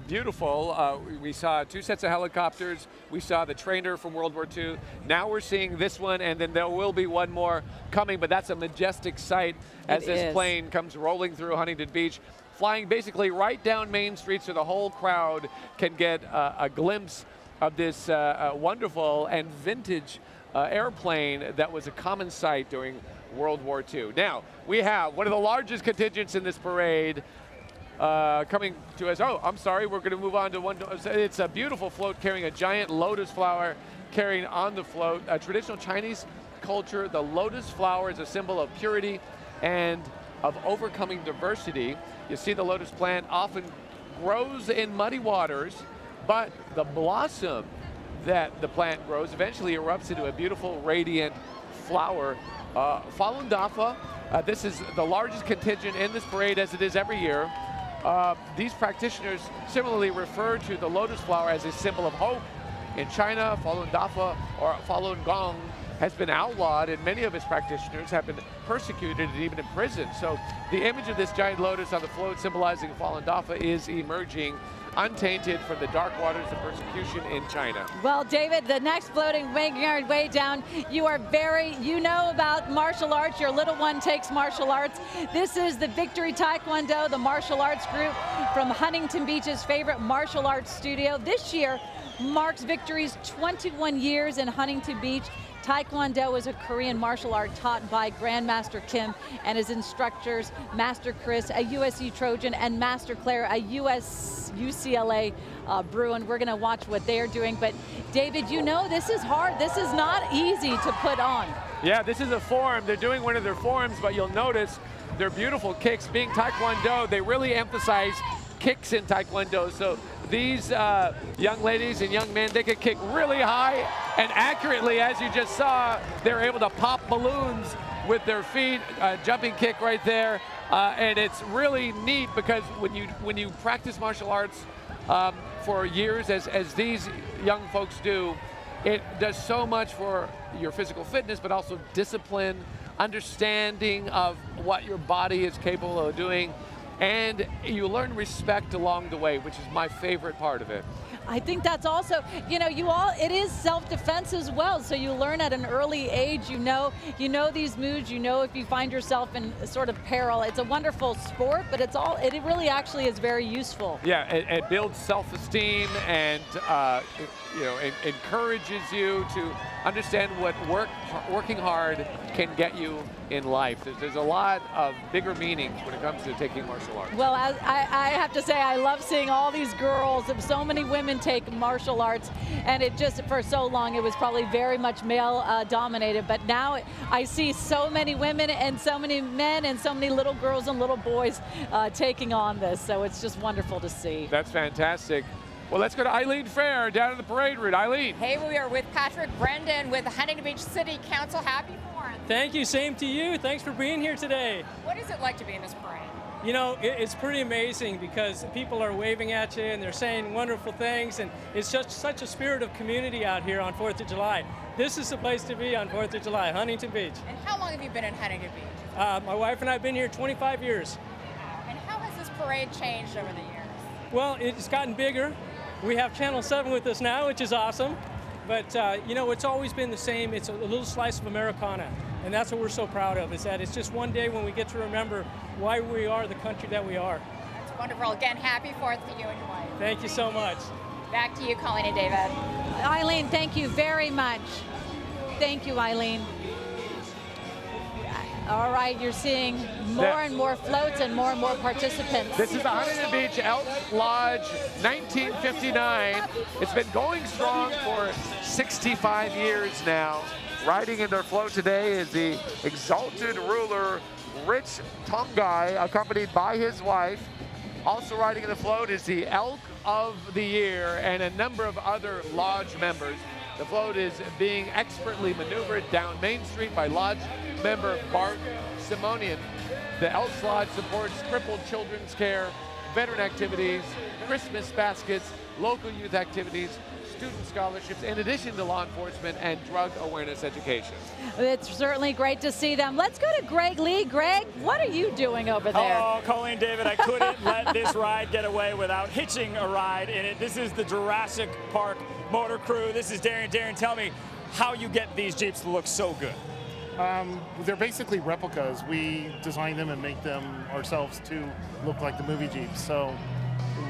beautiful. We saw 2 sets of helicopters. We saw the trainer from World War II. Now we're seeing this one, and then there will be one more coming, but that's a majestic sight as this plane comes rolling through Huntington Beach, flying basically right down Main Street so the whole crowd can get a glimpse of this wonderful and vintage airplane that was a common sight during World War II. Now, we have one of the largest contingents in this parade coming to us. Oh, I'm sorry, we're going to move on to one. It's a beautiful float carrying a giant lotus flower carrying on the float. A traditional Chinese culture, the lotus flower is a symbol of purity and of overcoming diversity. You see the lotus plant often grows in muddy waters, but the blossom that the plant grows eventually erupts into a beautiful, radiant flower. Falun Dafa, this is the largest contingent in this parade, as it is every year. These practitioners similarly refer to the lotus flower as a symbol of hope. In China, Falun Dafa or Falun Gong has been outlawed, and many of its practitioners have been persecuted and even imprisoned. So the image of this giant lotus on the float symbolizing Falun Dafa is emerging untainted from the dark waters of persecution in China. Well, David, the next floating making our way down, you know about martial arts. Your little one takes martial arts. This is the Victory Taekwondo, the martial arts group from Huntington Beach's favorite martial arts studio. This year marks Victory's 21 years in Huntington Beach. Taekwondo is a Korean martial art taught by Grandmaster Kim and his instructors, Master Chris, a USC Trojan, and Master Claire, a UCLA Bruin. We're going to watch what they're doing. But David, you know this is hard. This is not easy to put on. Yeah, this is a form. They're doing one of their forms, but you'll notice their beautiful kicks. Being Taekwondo, they really emphasize kicks in Taekwondo. So these young ladies and young men, they can kick really high and accurately. As you just saw, they're able to pop balloons with their feet, jumping kick right there. And it's really neat because when you practice martial arts for years, as these young folks do, it does so much for your physical fitness, but also discipline, understanding of what your body is capable of doing. And you learn respect along the way, which is my favorite part of it. I think that's also, it is self-defense as well. So you learn at an early age, you know these moves, if you find yourself in sort of peril. It's a wonderful sport, but it really actually is very useful. Yeah, it builds self-esteem and it encourages you to understand what working hard can get you in life. There's a lot of bigger meanings when it comes to taking martial arts. Well, I have to say, I love seeing all these girls, so many women take martial arts, and it just, for so long, it was probably very much male dominated, but now I see so many women and so many men and so many little girls and little boys taking on this, so it's just wonderful to see. That's fantastic. Well, let's go to Eileen Fair down in the parade route. Eileen. Hey, we are with Patrick Brendan with the Huntington Beach City Council. Happy 4th. Thank you, same to you. Thanks for being here today. What is it like to be in this parade? You know, it's pretty amazing because people are waving at you and they're saying wonderful things, and it's just such a spirit of community out here on 4th of July. This is the place to be on 4th of July, Huntington Beach. And how long have you been in Huntington Beach? My wife and I have been here 25 years. And how has this parade changed over the years? Well, it's gotten bigger. We have Channel 7 with us now, which is awesome. But, you know, it's always been the same. It's a little slice of Americana. And that's what we're so proud of, is that it's just one day when we get to remember why we are the country that we are. That's wonderful. Again, happy 4th to you and your wife. Thank you so much. Back to you, Colleen and David. Eileen, thank you very much. Thank you, Eileen. All right, you're seeing more and more floats and more participants. This is the Huntington Beach Elk Lodge 1959. It's been going strong for 65 years now. Riding in their float today is the exalted ruler, Rich Tongai, accompanied by his wife. Also riding in the float is the Elk of the Year and a number of other lodge members. The float is being expertly maneuvered down Main Street by lodge member Bart Simonian. The Elks Lodge supports crippled children's care, veteran activities, Christmas baskets, local youth activities, student scholarships, in addition to law enforcement and drug awareness education. It's certainly great to see them. Let's go to Greg Lee. Greg, what are you doing over there? Oh, Colleen, David, I couldn't let this ride get away without hitching a ride in it. This is the Jurassic Park Motor Crew. This is Darren. Darren, tell me how you get these Jeeps to look so good. They're basically replicas. We design them and make them ourselves to look like the movie Jeeps. So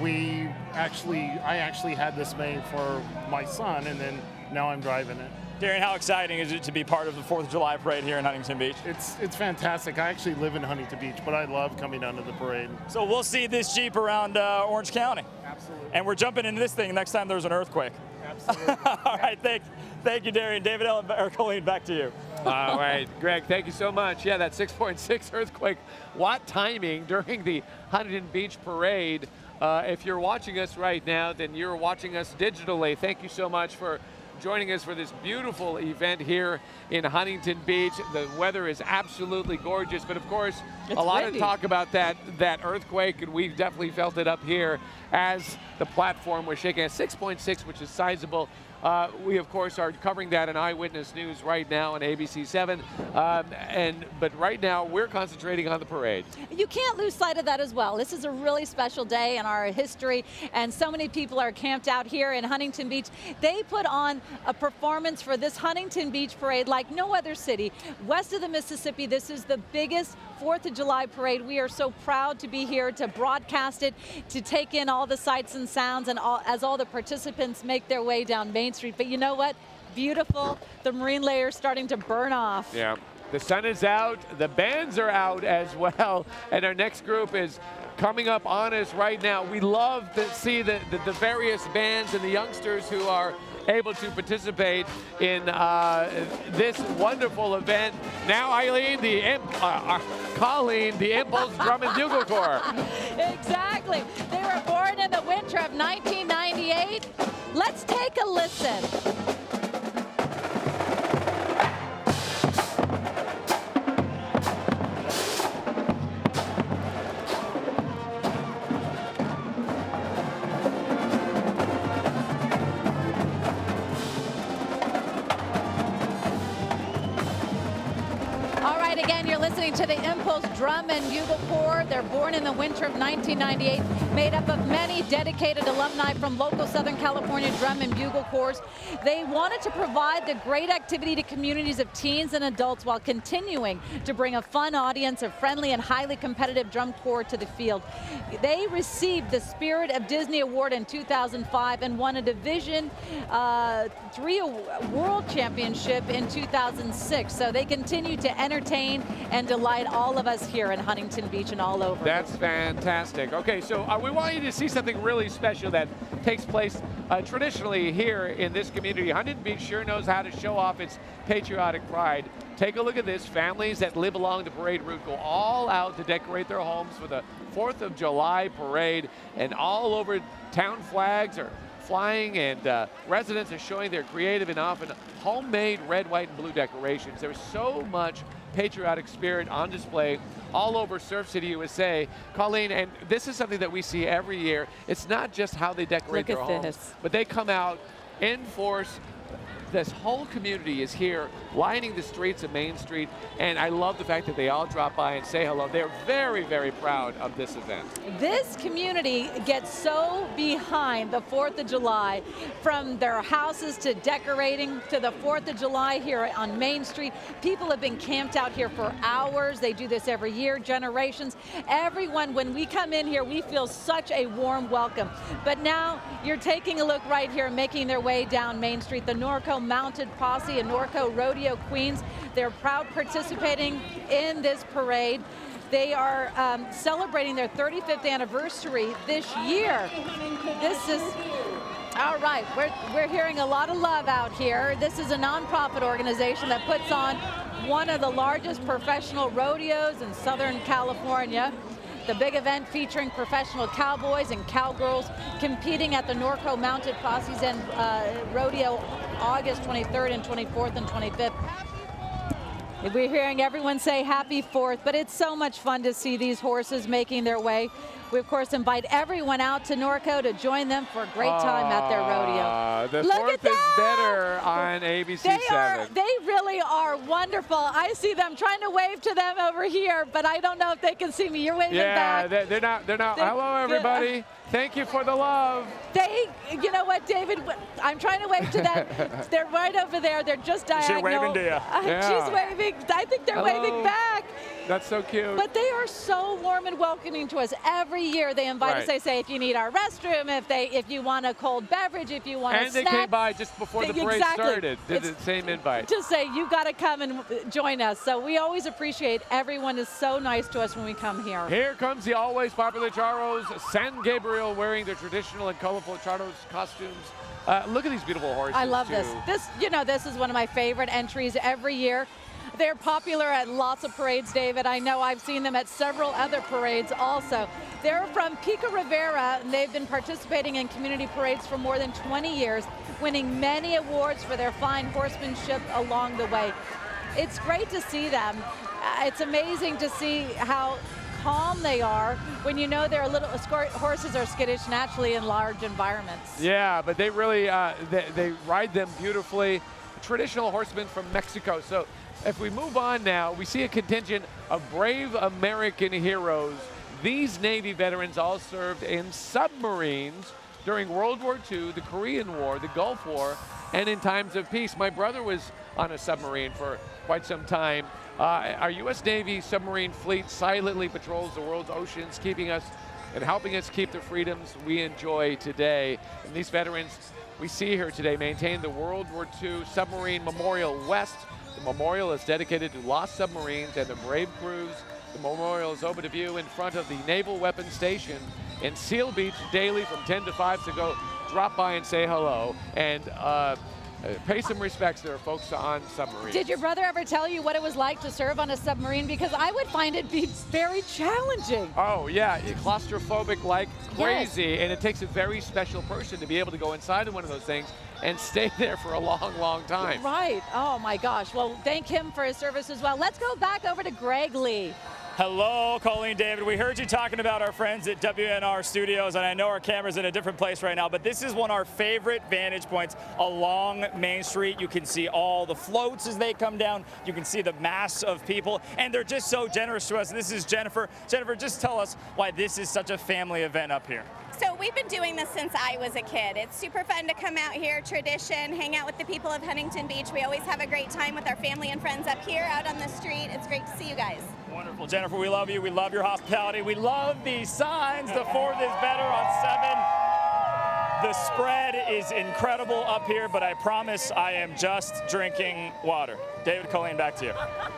I actually had this made for my son, and then now I'm driving it. Darren, how exciting is it to be part of the 4th of July parade here in Huntington Beach? It's fantastic. I actually live in Huntington Beach, but I love coming down to the parade. So we'll see this Jeep around Orange County. Absolutely. And we're jumping into this thing next time there's an earthquake. Absolutely. All right, thank you, Darren. David, or Colleen, back to you. All right, Greg, thank you so much. Yeah, that 6.6 earthquake. What timing during the Huntington Beach parade. If you're watching us right now, then you're watching us digitally. Thank you so much for joining us for this beautiful event here in Huntington Beach. The weather is absolutely gorgeous, but of course, a lot of talk about that earthquake, and we've definitely felt it up here as the platform was shaking at 6.6, which is sizable. We, of course, are covering that in Eyewitness News right now on ABC7. But right now, we're concentrating on the parade. You can't lose sight of that as well. This is a really special day in our history, and so many people are camped out here in Huntington Beach. They put on a performance for this Huntington Beach parade like no other city. West of the Mississippi, this is the biggest 4th of July parade. We are so proud to be here to broadcast it, to take in all the sights and sounds, and as all the participants make their way down Main Street. But you know what? Beautiful. The marine layer is starting to burn off. Yeah. The sun is out. The bands are out as well. And our next group is coming up on us right now. We love to see the various bands and the youngsters who are able to participate in this wonderful event. Now, Colleen, the Impulse Drum and Bugle Corps. Exactly. They were born in the winter of 1998. Let's take a listen. Again, you're listening to the Impulse Drum and Bugle Corps. They're born in the winter of 1998, made up of many dedicated alumni from local Southern California drum and bugle corps. They wanted to provide the great activity to communities of teens and adults while continuing to bring a fun audience, a friendly and highly competitive drum corps to the field. They received the Spirit of Disney Award in 2005 and won a Division III World Championship in 2006. So they continue to entertain and delight all of us here in Huntington Beach and all over. That's fantastic. Okay, so we want you to see something really special that takes place traditionally here in this community. Huntington Beach sure knows how to show off its patriotic pride. Take a look at this. Families that live along the parade route go all out to decorate their homes for the 4th of July parade, and all over town flags are flying, and residents are showing their creative and often homemade red, white, and blue decorations. There's so much patriotic spirit on display all over Surf City, USA. Colleen, and this is something that we see every year. It's not just how they decorate their homes, but they come out in force. This whole community is here lining the streets of Main Street, and I love the fact that they all drop by and say hello. They're very, very proud of this event. This community gets so behind the 4th of July, from their houses to decorating to the 4th of July here on Main Street. People have been camped out here for hours. They do this every year, generations. Everyone, when we come in here, we feel such a warm welcome. But now you're taking a look right here, making their way down Main Street, the Norco Mounted Posse and Norco Rodeo Queens. They're proud participating in this parade. They are celebrating their 35th anniversary this year. This is, all right, we're hearing a lot of love out here. This is a nonprofit organization that puts on one of the largest professional rodeos in Southern California. The big event featuring professional cowboys and cowgirls competing at the Norco Mounted Posses and Rodeo August 23rd and 24th and 25th. We're hearing everyone say happy 4th, but it's so much fun to see these horses making their way. We, of course, invite everyone out to Norco to join them for a great time at their rodeo. The Look 4th at that! is better on ABC7. They really are wonderful. I see them trying to wave to them over here, but I don't know if they can see me. You're waving back. Yeah, they're not. Hello, everybody. Thank you for the love. You know what, David? I'm trying to wave to them. They're right over there. They're just diagonal. She's waving to you. She's waving. I think they're waving back. That's so cute. But they are so warm and welcoming to us. Every year they invite us. They say if you need our restroom, if you want a cold beverage, if you want a snack. And they came by just before the parade started. Did the same invite. To say you got to come and join us. So we always appreciate everyone is so nice to us when we come here. Here comes the always popular Charros San Gabriel wearing their traditional and colorful Charros costumes. Look at these beautiful horses. I love too. this. This is one of my favorite entries every year. They're popular at lots of parades, David. I know I've seen them at several other parades also. They're from Pico Rivera, and they've been participating in community parades for more than 20 years, winning many awards for their fine horsemanship along the way. It's great to see them. It's amazing to see how calm they are when you know they're horses are skittish naturally in large environments. Yeah, but they really, they ride them beautifully. Traditional horsemen from Mexico. So if we move on now, we see a contingent of brave American heroes. These Navy veterans all served in submarines during World War II, the Korean War, the Gulf War, and in times of peace. My brother was on a submarine for quite some time. Our U.S. Navy submarine fleet silently patrols the world's oceans, keeping us and helping us keep the freedoms we enjoy today. And these veterans we see here today maintain the World War II Submarine Memorial West. The memorial is dedicated to lost submarines and their brave crews. The memorial is open to view in front of the Naval Weapons Station in Seal Beach daily from 10 to 5, so go drop by and say hello and pay some respects. There are folks on submarines. Did your brother ever tell you what it was like to serve on a submarine? Because I would find it be very challenging. Oh yeah, claustrophobic like crazy, and it takes a very special person to be able to go inside of one of those things and stay there for a long, long time. Right. Oh my gosh. Well, thank him for his service as well. Let's go back over to Greg Lee. Hello, Colleen, David. We heard you talking about our friends at WNR Studios, and I know our camera's in a different place right now, but this is one of our favorite vantage points along Main Street. You can see all the floats as they come down. You can see the mass of people, and they're just so generous to us. This is Jennifer. Jennifer, just tell us why this is such a family event up here. So we've been doing this since I was a kid. It's super fun to come out here, tradition, hang out with the people of Huntington Beach. We always have a great time with our family and friends up here out on the street. It's great to see you guys. Wonderful. Jennifer, we love you. We love your hospitality. We love these signs. The 4th is better on 7. The spread is incredible up here, but I promise I am just drinking water. David, Colleen, back to you.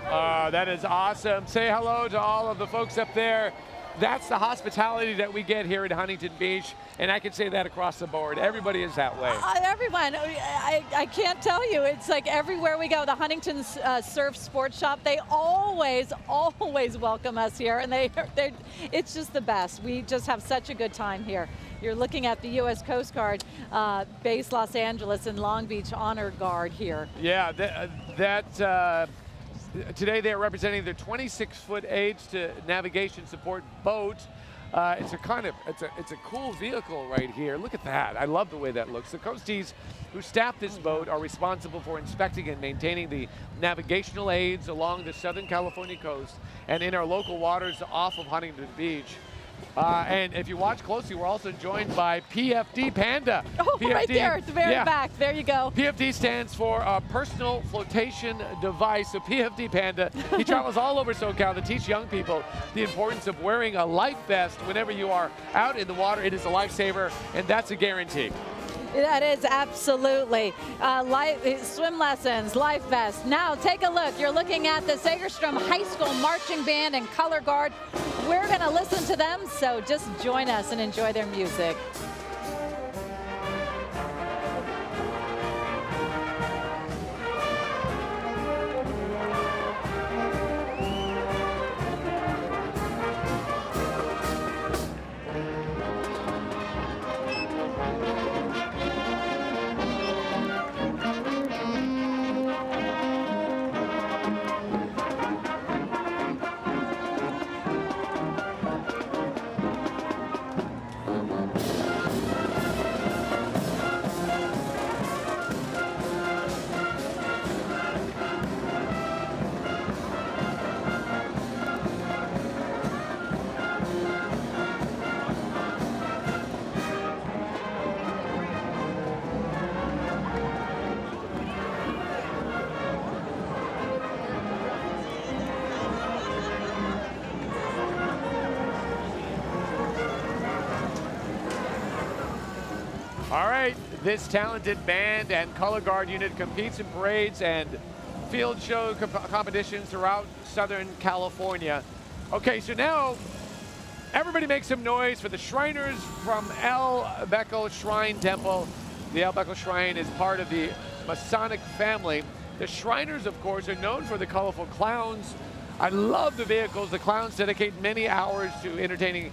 That is awesome. Say hello to all of the folks up there. That's the hospitality that we get here at Huntington Beach, and I can say that across the board. Everybody is that way. Everyone, I can't tell you. It's like everywhere we go, the Huntington Surf Sports Shop, they always welcome us here, and it's just the best. We just have such a good time here. You're looking at the U.S. Coast Guard base Los Angeles and Long Beach Honor Guard here. Yeah, Today they are representing their 26-foot age to navigation support boat. It's a cool vehicle right here. Look at that. I love the way that looks. The coasties who staff this boat are responsible for inspecting and maintaining the navigational aids along the Southern California coast and in our local waters off of Huntington Beach. And if you watch closely, we're also joined by PFD Panda. Oh, PFD, right there at the very back. There you go. PFD stands for Personal Flotation Device. So PFD Panda, he travels all over SoCal to teach young people the importance of wearing a life vest whenever you are out in the water. It is a lifesaver, and that's a guarantee. That is absolutely. Swim lessons, life vest. Now take a look. You're looking at the Segerstrom High School Marching Band and Color Guard. We're going to listen to them, so just join us and enjoy their music. All right, this talented band and color guard unit competes in parades and field show competitions throughout Southern California. Okay, so now everybody make some noise for the Shriners from El Beco Shrine Temple. The El Beco Shrine is part of the Masonic family. The Shriners, of course, are known for the colorful clowns. I love the vehicles. The clowns dedicate many hours to entertaining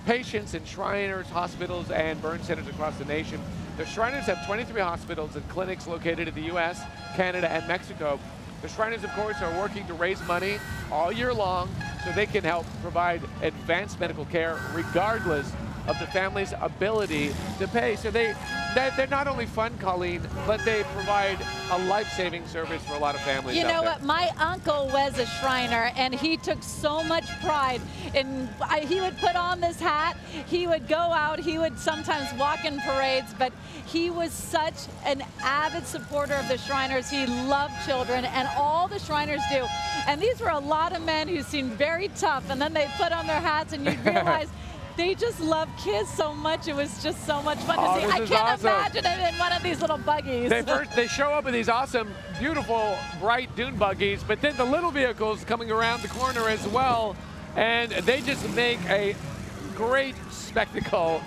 patients in Shriners hospitals and burn centers across the nation. The Shriners have 23 hospitals and clinics located in the U.S., Canada, and Mexico. The Shriners, of course, are working to raise money all year long so they can help provide advanced medical care regardless of the family's ability to pay. So they're not only fun, Colleen, but they provide a life-saving service for a lot of families. You know what? My uncle was a Shriner, and he took so much pride in. He would put on this hat. He would go out. He would sometimes walk in parades, but he was such an avid supporter of the Shriners. He loved children, and all the Shriners do. And these were a lot of men who seemed very tough, and then they put on their hats, and you'd realize. They just love kids so much. It was just so much fun to see. I can't imagine it in one of these little buggies. They show up in these awesome, beautiful, bright dune buggies, but then the little vehicles coming around the corner as well, and they just make a great spectacle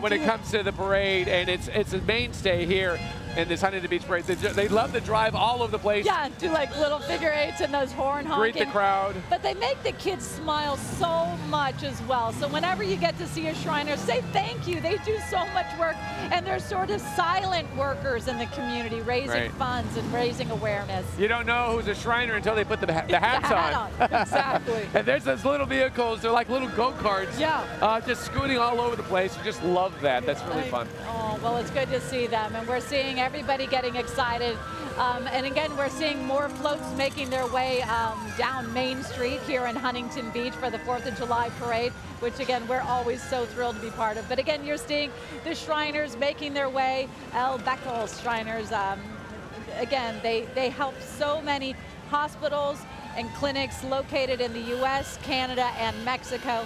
when it comes to the parade, and it's a mainstay here in this Huntington Beach Parade. They love to drive all over the place. Yeah, do like little figure eights and those horn honking. Greet the crowd. But they make the kids smile so much as well. So whenever you get to see a Shriner, say thank you. They do so much work, and they're sort of silent workers in the community, raising funds and raising awareness. You don't know who's a Shriner until they put the hats on. Exactly. And there's those little vehicles. They're like little go-karts. Yeah. Just scooting all over the place. You just love that. That's really fun. Oh, well, it's good to see them, and we're seeing everybody getting excited. And again, we're seeing more floats making their way down Main Street here in Huntington Beach for the 4th of July parade, which again, we're always so thrilled to be part of. But again, you're seeing the Shriners making their way, El Beco Shriners. Again, they help so many hospitals and clinics located in the U.S., Canada, and Mexico.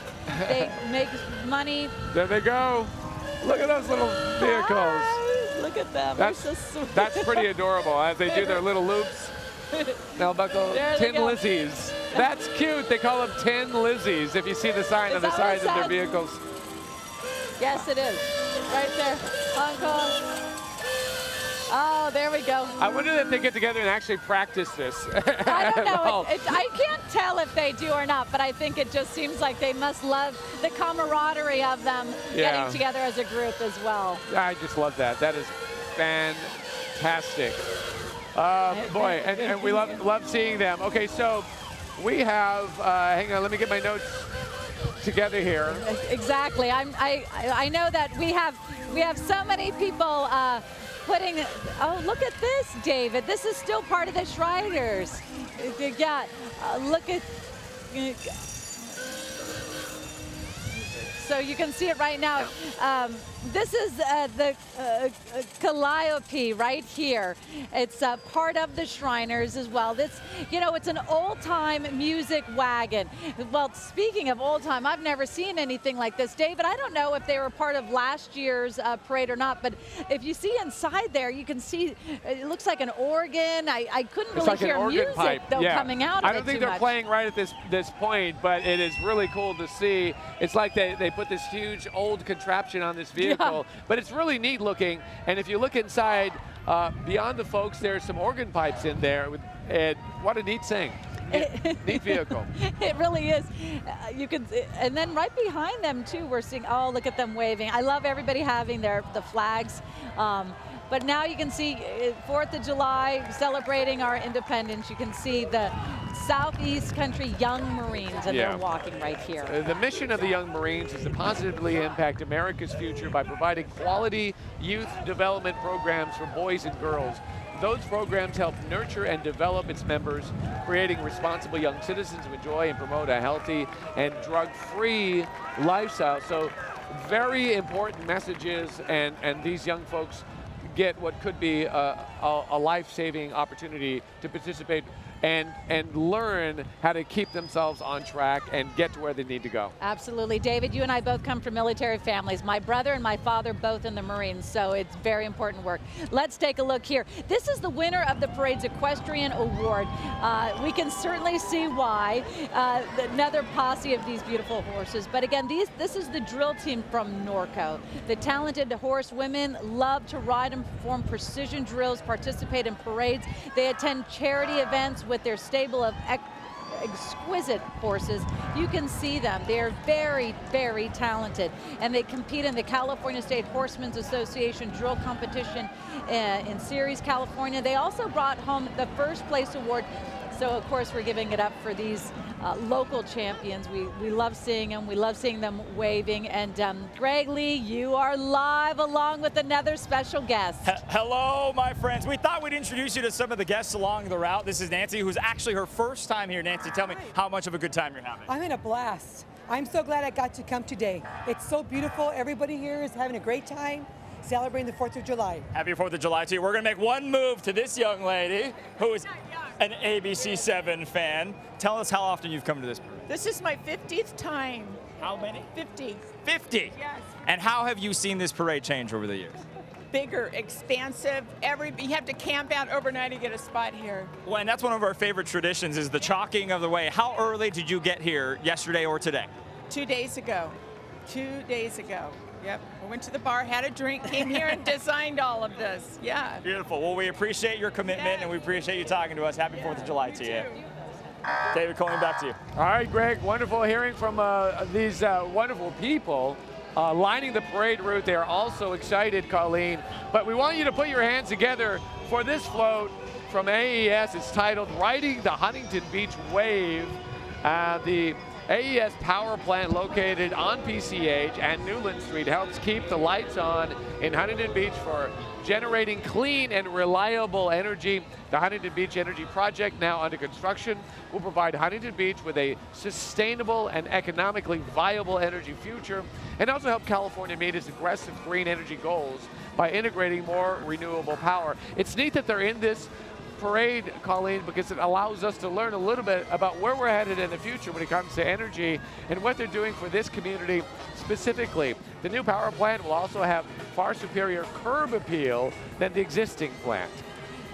They make money. There they go. Look at those little vehicles. Hi. Look at them. They're so sweet. That's pretty adorable as they do their little loops. El Beco Tin Lizzies. That's cute. They call them Tin Lizzies if you see the sign on the sides of their vehicles. Yes, it is. Right there. Hong Kong. Oh, there we go. I wonder if they get together and actually practice this. I don't know. I can't tell if they do or not, but I think it just seems like they must love the camaraderie of them getting together as a group as well. I just love that. That is fantastic. Boy, and we love seeing them. Okay, so we have, hang on, let me get my notes together here. Exactly. I know that we have so many people putting. Oh, look at this, David. This is still part of the Shriners. Yeah. Look at. So you can see it right now. This is the Calliope right here. It's part of the Shriners as well. This, it's an old-time music wagon. Well, speaking of old-time, I've never seen anything like this. David, I don't know if they were part of last year's parade or not, but if you see inside there, you can see it looks like an organ. I couldn't really hear music pipe. Though coming out of it I don't think they're playing right at this point, but it is really cool to see. It's like they put this huge old contraption on this vehicle. But it's really neat looking, and if you look inside, beyond the folks, there's some organ pipes in there, and what a neat thing. Neat vehicle. It really is. You can, and then right behind them too, we're seeing. Oh, look at them waving. I love everybody having the flags. But now you can see 4th of July, celebrating our independence. You can see the Southeast Country Young Marines, and they're walking right here. The mission of the Young Marines is to positively impact America's future by providing quality youth development programs for boys and girls. Those programs help nurture and develop its members, creating responsible young citizens who enjoy and promote a healthy and drug-free lifestyle. So very important messages, and these young folks get what could be a life-saving opportunity to participate and learn how to keep themselves on track and get to where they need to go. Absolutely. David, you and I both come from military families. My brother and my father both in the Marines, so it's very important work. Let's take a look here. This is the winner of the parade's Equestrian Award. We can certainly see why. Another posse of these beautiful horses. But again, this is the drill team from Norco. The talented horsewomen love to ride and perform precision drills, participate in parades. They attend charity events with their stable of exquisite horses. You can see them. They're very, very talented. And they compete in the California State Horsemen's Association drill competition in Ceres, California. They also brought home the first place award. So of course we're giving it up for these local champions. We love seeing them. We love seeing them waving. And Greg Lee, you are live along with another special guest. Hello, my friends. We thought we'd introduce you to some of the guests along the route. This is Nancy, who's actually her first time here. Nancy, tell me how much of a good time you're having. I'm in a blast. I'm so glad I got to come today. It's so beautiful. Everybody here is having a great time celebrating the 4th of July. Happy 4th of July to you. We're going to make one move to this young lady who is an ABC7 fan. Tell us how often you've come to this parade. This is my 50th time. How many? 50. 50? Yes. And how have you seen this parade change over the years? Bigger, expansive. You have to camp out overnight to get a spot here. Well, and that's one of our favorite traditions is the chalking of the way. How early did you get here, yesterday or today? 2 days ago. 2 days ago. Yep. I went to the bar, had a drink, came here and designed all of this. Yeah. Beautiful. Well, we appreciate your commitment and we appreciate you talking to us. Happy 4th of July to you. David, calling back to you. All right, Greg, wonderful hearing from these wonderful people lining the parade route. They are also excited, Colleen. But we want you to put your hands together for this float from AES. It's titled Riding the Huntington Beach Wave. The AES power plant located on PCH and Newland Street helps keep the lights on in Huntington Beach for generating clean and reliable energy. The Huntington Beach Energy Project, now under construction, will provide Huntington Beach with a sustainable and economically viable energy future and also help California meet its aggressive green energy goals by integrating more renewable power. It's neat that they're in this parade, Colleen, because it allows us to learn a little bit about where we're headed in the future when it comes to energy and what they're doing for this community specifically. The new power plant will also have far superior curb appeal than the existing plant.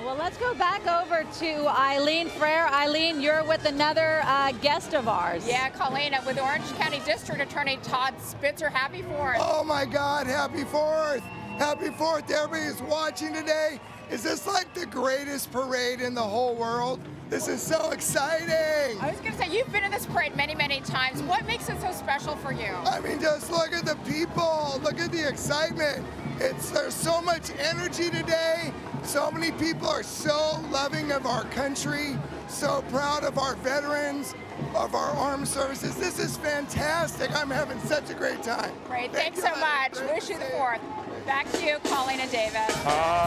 Well, let's go back over to Eileen Frere. Eileen, you're with another guest of ours. Yeah, Colleen, with Orange County District Attorney Todd Spitzer. Happy 4th. Oh my God, happy 4th. Happy 4th to everybody who's watching today. Is this like the greatest parade in the whole world? This is so exciting. I was going to say, you've been in this parade many, many times. What makes it so special for you? I mean, just look at the people. Look at the excitement. There's so much energy today. So many people are so loving of our country, so proud of our veterans, of our armed services. This is fantastic. I'm having such a great time. Great, thanks so much. Wish you the 4th. Back to you, Colleen and David.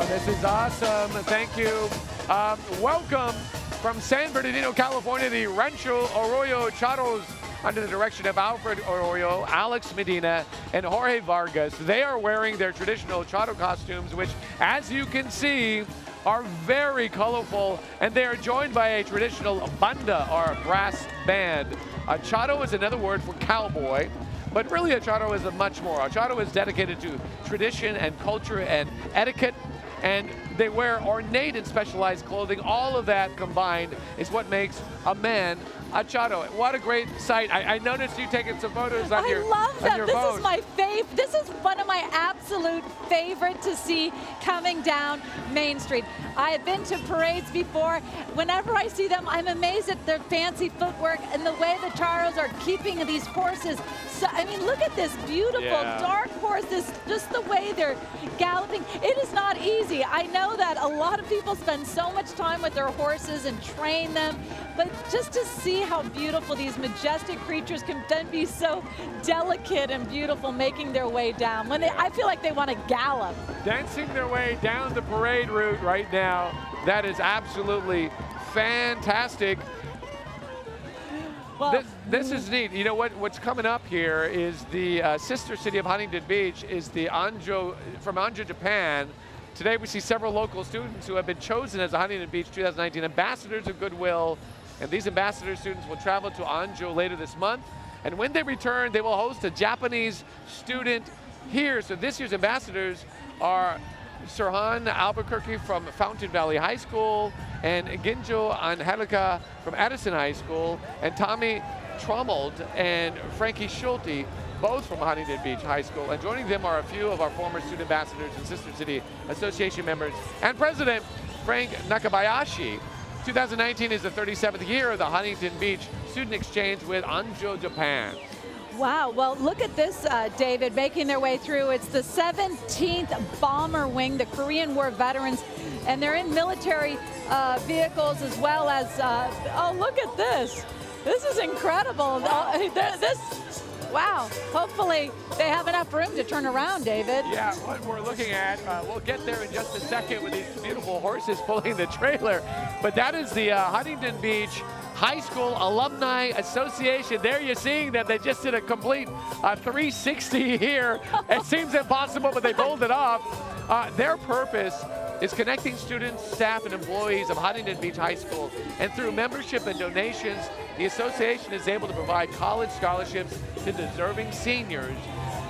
This is awesome. Thank you. Welcome from San Bernardino, California, the Rancho Arroyo Charros, under the direction of Alfred Arroyo, Alex Medina, and Jorge Vargas. They are wearing their traditional charro costumes, which, as you can see, are very colorful, and they are joined by a traditional banda, or brass band. A charro is another word for cowboy, but really a charro is much more. A charro is dedicated to tradition and culture and etiquette, and they wear ornate and specialized clothing. All of that combined is what makes a man a charro. What a great sight. I noticed you taking some photos on your phone. I love that. This is my fave. This is one of my absolute favorite to see coming down Main Street. I have been to parades before. Whenever I see them, I'm amazed at their fancy footwork and the way the charros are keeping these horses. So, I mean, look at this beautiful dark horse, just the way they're galloping. It is not easy. I know that a lot of people spend so much time with their horses and train them, but just to see how beautiful these majestic creatures can then be so delicate and beautiful, making their way down. I feel like they want to gallop. Dancing their way down the parade route right now. That is absolutely fantastic. Well, this is neat. You know what's coming up here is the sister city of Huntington Beach is the from Anjo, Japan. Today we see several local students who have been chosen as the Huntington Beach 2019 Ambassadors of Goodwill. And these ambassador students will travel to Anjo later this month. And when they return, they will host a Japanese student here. So this year's ambassadors are Sirhan Albuquerque from Fountain Valley High School, and Ginjo Angelica from Addison High School, and Tommy Trommeld and Frankie Schulte, both from Huntington Beach High School. And joining them are a few of our former student ambassadors and Sister City Association members, and President Frank Nakabayashi. 2019 is the 37th year of the Huntington Beach Student Exchange with Anjo, Japan. Wow, well, look at this, David, making their way through. It's the 17th Bomber Wing, the Korean War veterans, and they're in military vehicles as well as, oh, look at this. This is incredible. Wow, hopefully they have enough room to turn around, David. Yeah, what we're looking at, we'll get there in just a second with these beautiful horses pulling the trailer, but that is the Huntington Beach High School Alumni Association. There you're seeing them. They just did a complete 360 here. It seems impossible, but they pulled it off. Their purpose is connecting students, staff, and employees of Huntington Beach High School. And through membership and donations, the association is able to provide college scholarships to deserving seniors.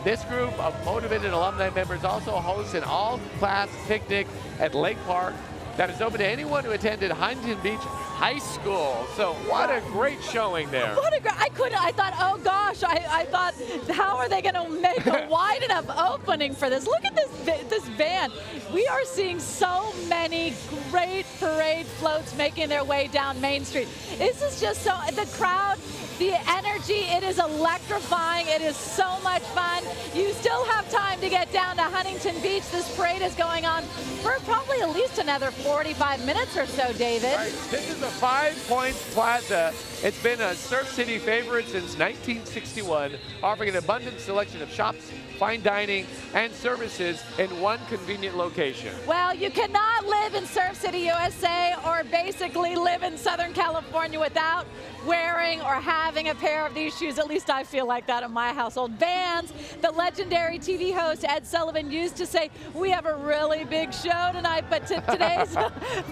This group of motivated alumni members also hosts an all-class picnic at Lake Park that is open to anyone who attended Huntington Beach High School. So what a great showing there. What a great, I thought, oh gosh, I thought, how are they gonna make a wide enough opening for this? Look at this van. We are seeing so many great parade floats making their way down Main Street. This is just so, the crowd, the energy, it is electrifying. It is so much fun. You still have time to get down to Huntington Beach. This parade is going on for probably at least another 45 minutes or so, David. Right. This is a 5 Points Plaza. It's been a Surf City favorite since 1961, offering an abundant selection of shops, fine dining, and services in one convenient location. Well, you cannot live in Surf City, USA, or basically live in Southern California without wearing or having a pair of these shoes. At least I feel like that in my household. Vans, the legendary TV host Ed Sullivan used to say, we have a really big show tonight, but today's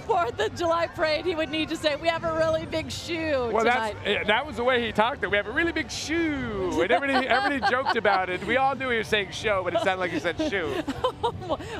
4th of July parade, he would need to say, we have a really big shoe tonight. That was the way he talked, that we have a really big shoe. And everybody joked about it. We all knew he was saying show, but it sounded like he said shoe.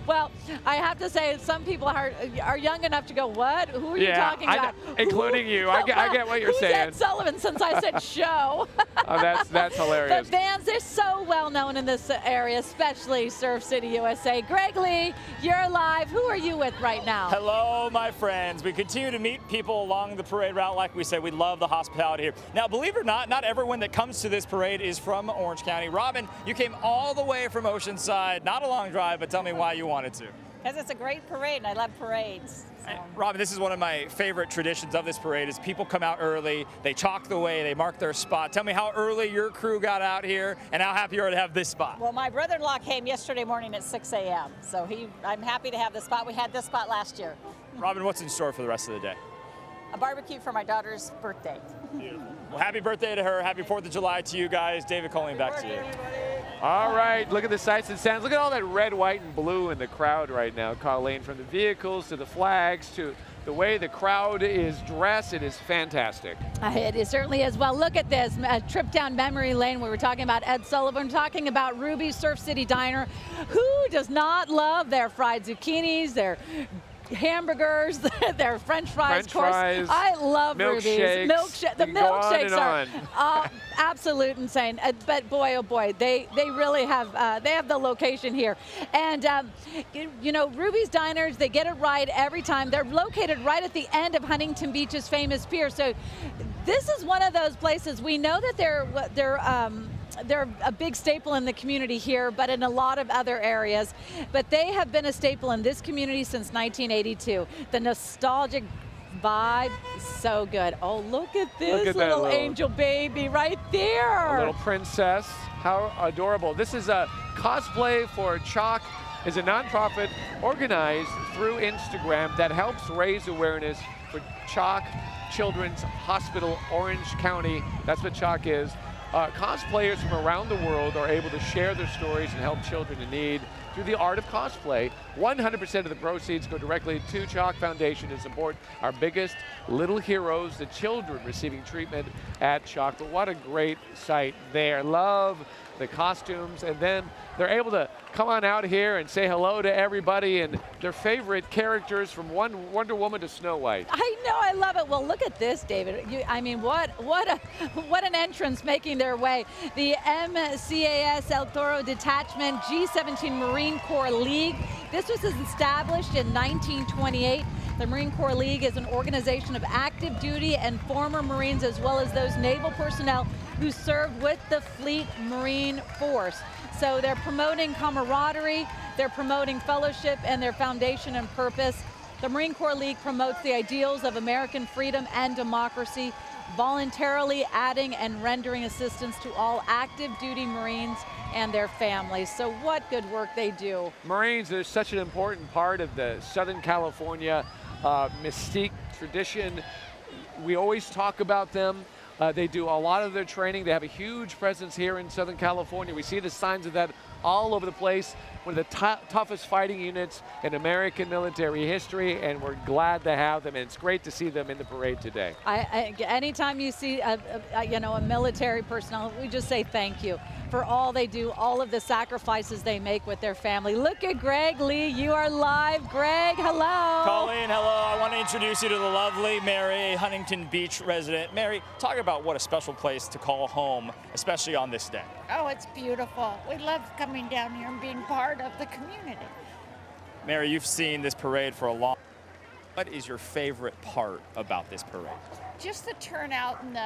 Well, I have to say, some people are young enough to go, what? Who are you talking about? Including you. I get what you're saying. Ed Sullivan, since I said show. Oh, that's hilarious. The Vans, they're so well known in this area, especially Surf City, USA. Greg Lee, you're live. Who are you with right now? Hello, my friends. We continue to meet people along the parade route. Like we said, we love the hospitality here. Now, believe it or not everyone that comes to this parade is from Orange County. Robin, you came all the way from Oceanside. Not a long drive, but tell me why you wanted to. Because it's a great parade, and I love parades. So. Robin, this is one of my favorite traditions of this parade is people come out early, they chalk the way, they mark their spot. Tell me how early your crew got out here and how happy you are to have this spot. Well, my brother-in-law came yesterday morning at 6 a.m., so I'm happy to have this spot. We had this spot last year. Robin, what's in store for the rest of the day? A barbecue for my daughter's birthday. Well, happy birthday to her. Happy 4th of July to you guys. David Colleen, back to you. All right, look at the sights and sounds. Look at all that red, white, and blue in the crowd right now, Colleen, from the vehicles to the flags to the way the crowd is dressed. It is fantastic. It certainly is. Well, look at this, a trip down memory lane. We were talking about Ed Sullivan, talking about Ruby's Surf City Diner. Who does not love their fried zucchinis, their hamburgers, their French fries, of course. I love Ruby's. The milkshakes are absolute insane. But boy, oh boy, they really have the location here. And you know, Ruby's Diners, they get it right every time. They're located right at the end of Huntington Beach's famous pier. So this is one of those places. We know that they're a big staple in the community here, but in a lot of other areas. But they have been a staple in this community since 1982. The nostalgic vibe is so good. Oh, look at this little angel baby right there. A little princess. How adorable. This is a cosplay for Chalk. Is a nonprofit organized through Instagram that helps raise awareness for Chalk Children's Hospital, Orange County. That's what Chalk is. Cosplayers from around the world are able to share their stories and help children in need through the art of cosplay. 100% of the proceeds go directly to Chalk Foundation to support our biggest little heroes, the children receiving treatment at Chalk. But what a great sight there. Love the costumes, and then they're able to come on out here and say hello to everybody and their favorite characters from Wonder Woman to Snow White. I know, I love it. Well, look at this, David. I mean, what an entrance making their way. The MCAS El Toro Detachment G17 Marine Corps League. This was established in 1928. The Marine Corps League is an organization of active duty and former Marines, as well as those naval personnel who served with the Fleet Marine Force. So they're promoting camaraderie, they're promoting fellowship, and their foundation and purpose. The Marine Corps League promotes the ideals of American freedom and democracy, voluntarily adding and rendering assistance to all active duty Marines and their families. So what good work they do. Marines are such an important part of the Southern California mystique tradition. We always talk about them. They do a lot of their training. They have a huge presence here in Southern California. We see the signs of that all over the place. One of the toughest fighting units in American military history, and we're glad to have them, and it's great to see them in the parade today. Anytime you see a military personnel, we just say thank you for all they do, all of the sacrifices they make with their family. Look at Greg Lee, you are live. Greg, hello. Colleen, hello. I want to introduce you to the lovely Mary, Huntington Beach resident. Mary, talk about what a special place to call home, especially on this day. Oh, it's beautiful. We love coming down here and being part of the community. Mary, you've seen this parade for a long time. What is your favorite part about this parade? Just the turnout and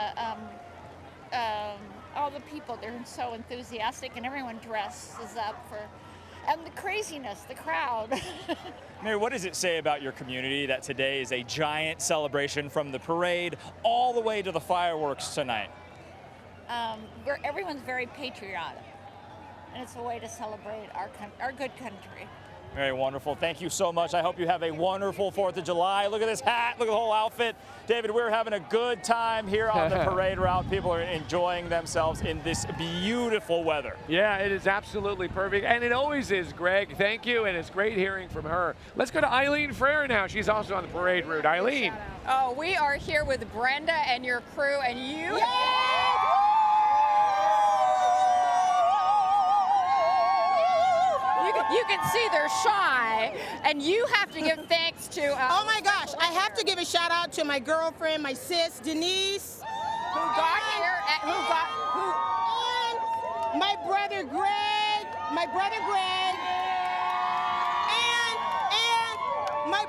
all the people. They're so enthusiastic, and everyone dresses up and the craziness, the crowd. Mary, what does it say about your community that today is a giant celebration from the parade all the way to the fireworks tonight? Everyone's very patriotic, and it's a way to celebrate our good country. Very wonderful. Thank you so much. I hope you have a wonderful 4th of July. Look at this hat. Look at the whole outfit. David, we're having a good time here on the parade route. People are enjoying themselves in this beautiful weather. Yeah, it is absolutely perfect. And it always is, Greg. Thank you. And it's great hearing from her. Let's go to Eileen Frere now. She's also on the parade route. Eileen. Oh, we are here with Brenda and your crew, and you. You can see they're shy, and you have to give thanks to. Oh my gosh! I have to give a shout out to my girlfriend, my sis Denise, who got here. And my brother Greg, and my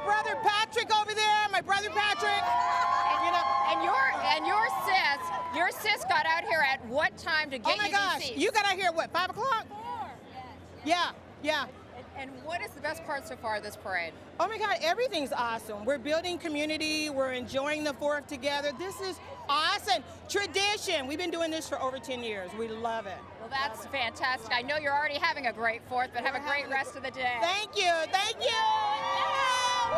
brother Patrick over there, my brother Patrick. And your sis got out here at what time to get you to see? You got out here at what, 5 o'clock? Yeah, yeah. And what is the best part so far of this parade? Oh my God, everything's awesome. We're building community. We're enjoying the 4th together. This is awesome. Tradition. We've been doing this for over 10 years. We love it. Well, that's fantastic. I know you're already having a great 4th, but have a great rest of the day. Thank you. Thank you. Yeah.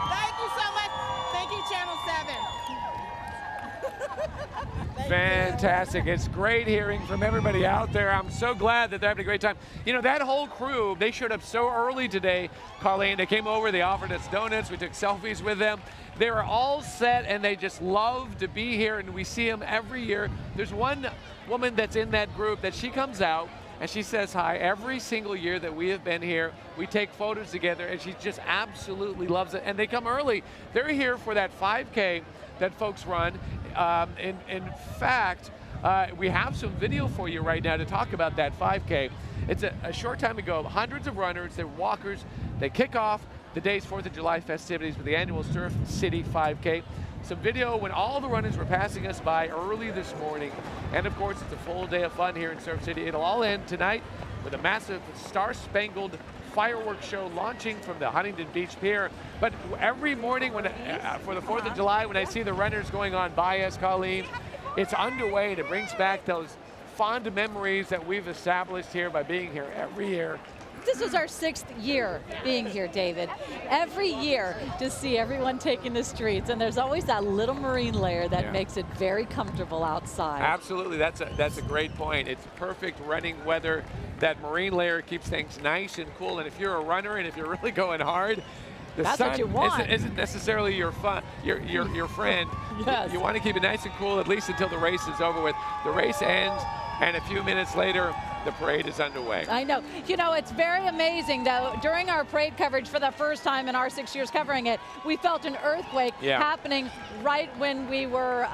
Thank you so much. Thank you, Channel 7. Fantastic. It's great hearing from everybody out there. I'm so glad that they're having a great time. You know, that whole crew, they showed up so early today, Colleen. They came over, they offered us donuts, we took selfies with them. They were all set and they just love to be here, and we see them every year. There's one woman that's in that group that she comes out and she says hi every single year that we have been here. We take photos together and she just absolutely loves it. And they come early. They're here for that 5K that folks run. In fact, we have some video for you right now to talk about that 5K. It's a short time ago, hundreds of runners, they're walkers, they kick off the day's 4th of July festivities with the annual Surf City 5K. Some video when all the runners were passing us by early this morning. And of course, it's a full day of fun here in Surf City. It'll all end tonight with a massive star-spangled fireworks show launching from the Huntington Beach Pier. But every morning when for the 4th of July, when I see the runners going on by us, Colleen, it's underway and it brings back those fond memories that we've established here by being here every year. This is our 6th year being here, David. Every year to see everyone taking the streets, and there's always that little marine layer that makes it very comfortable outside. Absolutely, that's a great point. It's perfect running weather. That marine layer keeps things nice and cool, and if you're a runner and if you're really going hard, the That's sun what you want. Isn't necessarily your friend. Yes. You want to keep it nice and cool at least until the race is over with. The race ends, and a few minutes later, the parade is underway. I know. You know, it's very amazing, though. During our parade coverage for the first time in our 6 years covering it, we felt an earthquake happening right when we were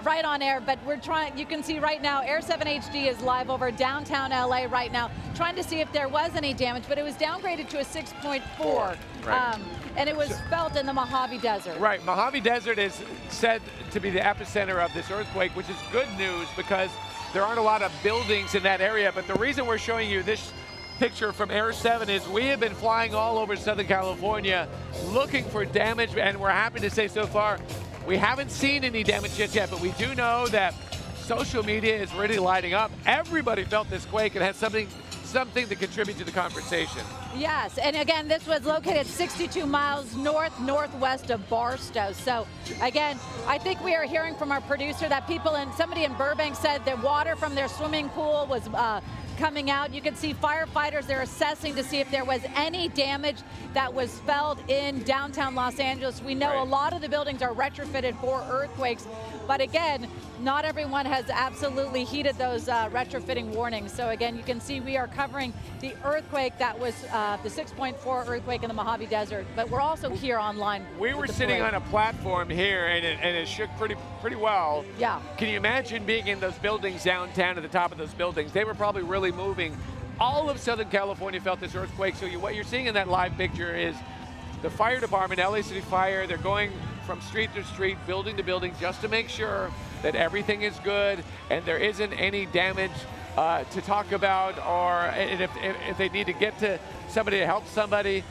right on air, but we're trying, you can see right now, Air 7 HD is live over downtown LA right now, trying to see if there was any damage, but it was downgraded to a 6.4. Right. And it was felt in the Mojave Desert. Right, Mojave Desert is said to be the epicenter of this earthquake, which is good news because there aren't a lot of buildings in that area. But the reason we're showing you this picture from Air 7 is we have been flying all over Southern California looking for damage, and we're happy to say so far we haven't seen any damage yet, but we do know that social media is really lighting up. Everybody felt this quake and had something to contribute to the conversation. Yes, and again, this was located 62 miles northwest of Barstow. So again, I think we are hearing from our producer that somebody in Burbank said that water from their swimming pool was coming out. You can see firefighters, they're assessing to see if there was any damage that was felt in downtown Los Angeles. We know a lot of the buildings are retrofitted for earthquakes, but again, not everyone has absolutely heeded those retrofitting warnings. So again, you can see we are covering the earthquake that was the 6.4 earthquake in the Mojave Desert, but we're also here online. We were sitting on a platform here and it shook pretty well. Yeah. Can you imagine being in those buildings downtown at the top of those buildings? They were probably really moving. All of Southern California felt this earthquake. So what you're seeing in that live picture is the fire department, LA City Fire, they're going from street to street, building to building, just to make sure that everything is good and there isn't any damage to talk about, or if they need to get to somebody to help somebody,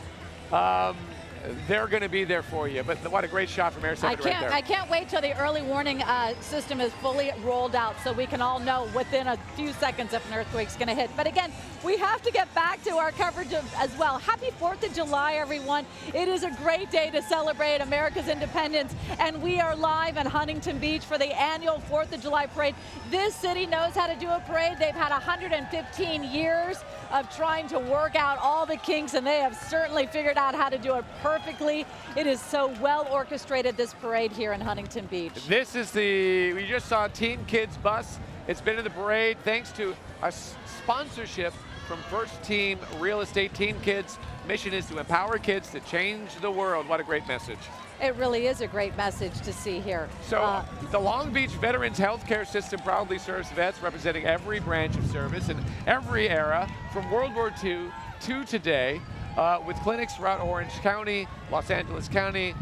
they're going to be there for you. But what a great shot from Air 7 right there. I can't wait till the early warning system is fully rolled out so we can all know within a few seconds if an earthquake's going to hit. But again, we have to get back to our coverage as well. Happy 4th of July, everyone. It is a great day to celebrate America's independence, and we are live in Huntington Beach for the annual 4th of July parade. This city knows how to do a parade. They've had 115 years of trying to work out all the kinks, and they have certainly figured out how to do it perfectly. It is so well orchestrated, this parade here in Huntington Beach. This is we just saw Team Kids bus. It's been in the parade thanks to a sponsorship from First Team Real Estate. Team Kids' mission is to empower kids to change the world. What a great message. It really is a great message to see here. So the Long Beach Veterans Healthcare System proudly serves vets representing every branch of service in every era from World War II to today, with clinics throughout Orange County, Los Angeles County,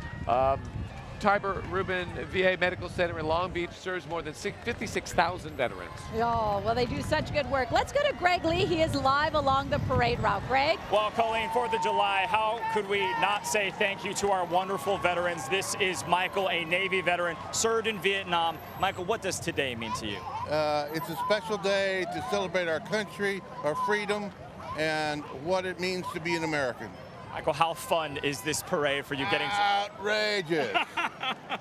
Tiber Rubin VA Medical Center in Long Beach serves more than 56,000 veterans. Oh, well, they do such good work. Let's go to Greg Lee. He is live along the parade route. Greg? Well, Colleen, 4th of July, how could we not say thank you to our wonderful veterans? This is Michael, a Navy veteran, served in Vietnam. Michael, what does today mean to you? It's a special day to celebrate our country, our freedom, and what it means to be an American. Michael, how fun is this parade for you getting Outrageous.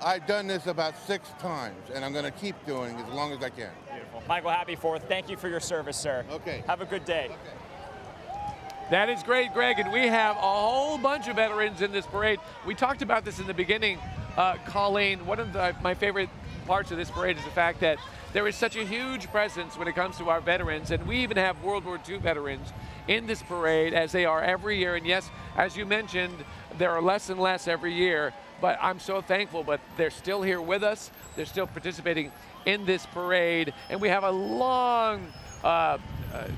I've done this about 6 times, and I'm going to keep doing it as long as I can. Beautiful. Michael, happy 4th. Thank you for your service, sir. Okay. Have a good day. Okay. That is great, Greg, and we have a whole bunch of veterans in this parade. We talked about this in the beginning, Colleen. One of my favorite parts of this parade is the fact that there is such a huge presence when it comes to our veterans, and we even have World War II veterans in this parade, as they are every year. And yes, as you mentioned, there are less and less every year, but I'm so thankful, but they're still here with us. They're still participating in this parade, and we have a long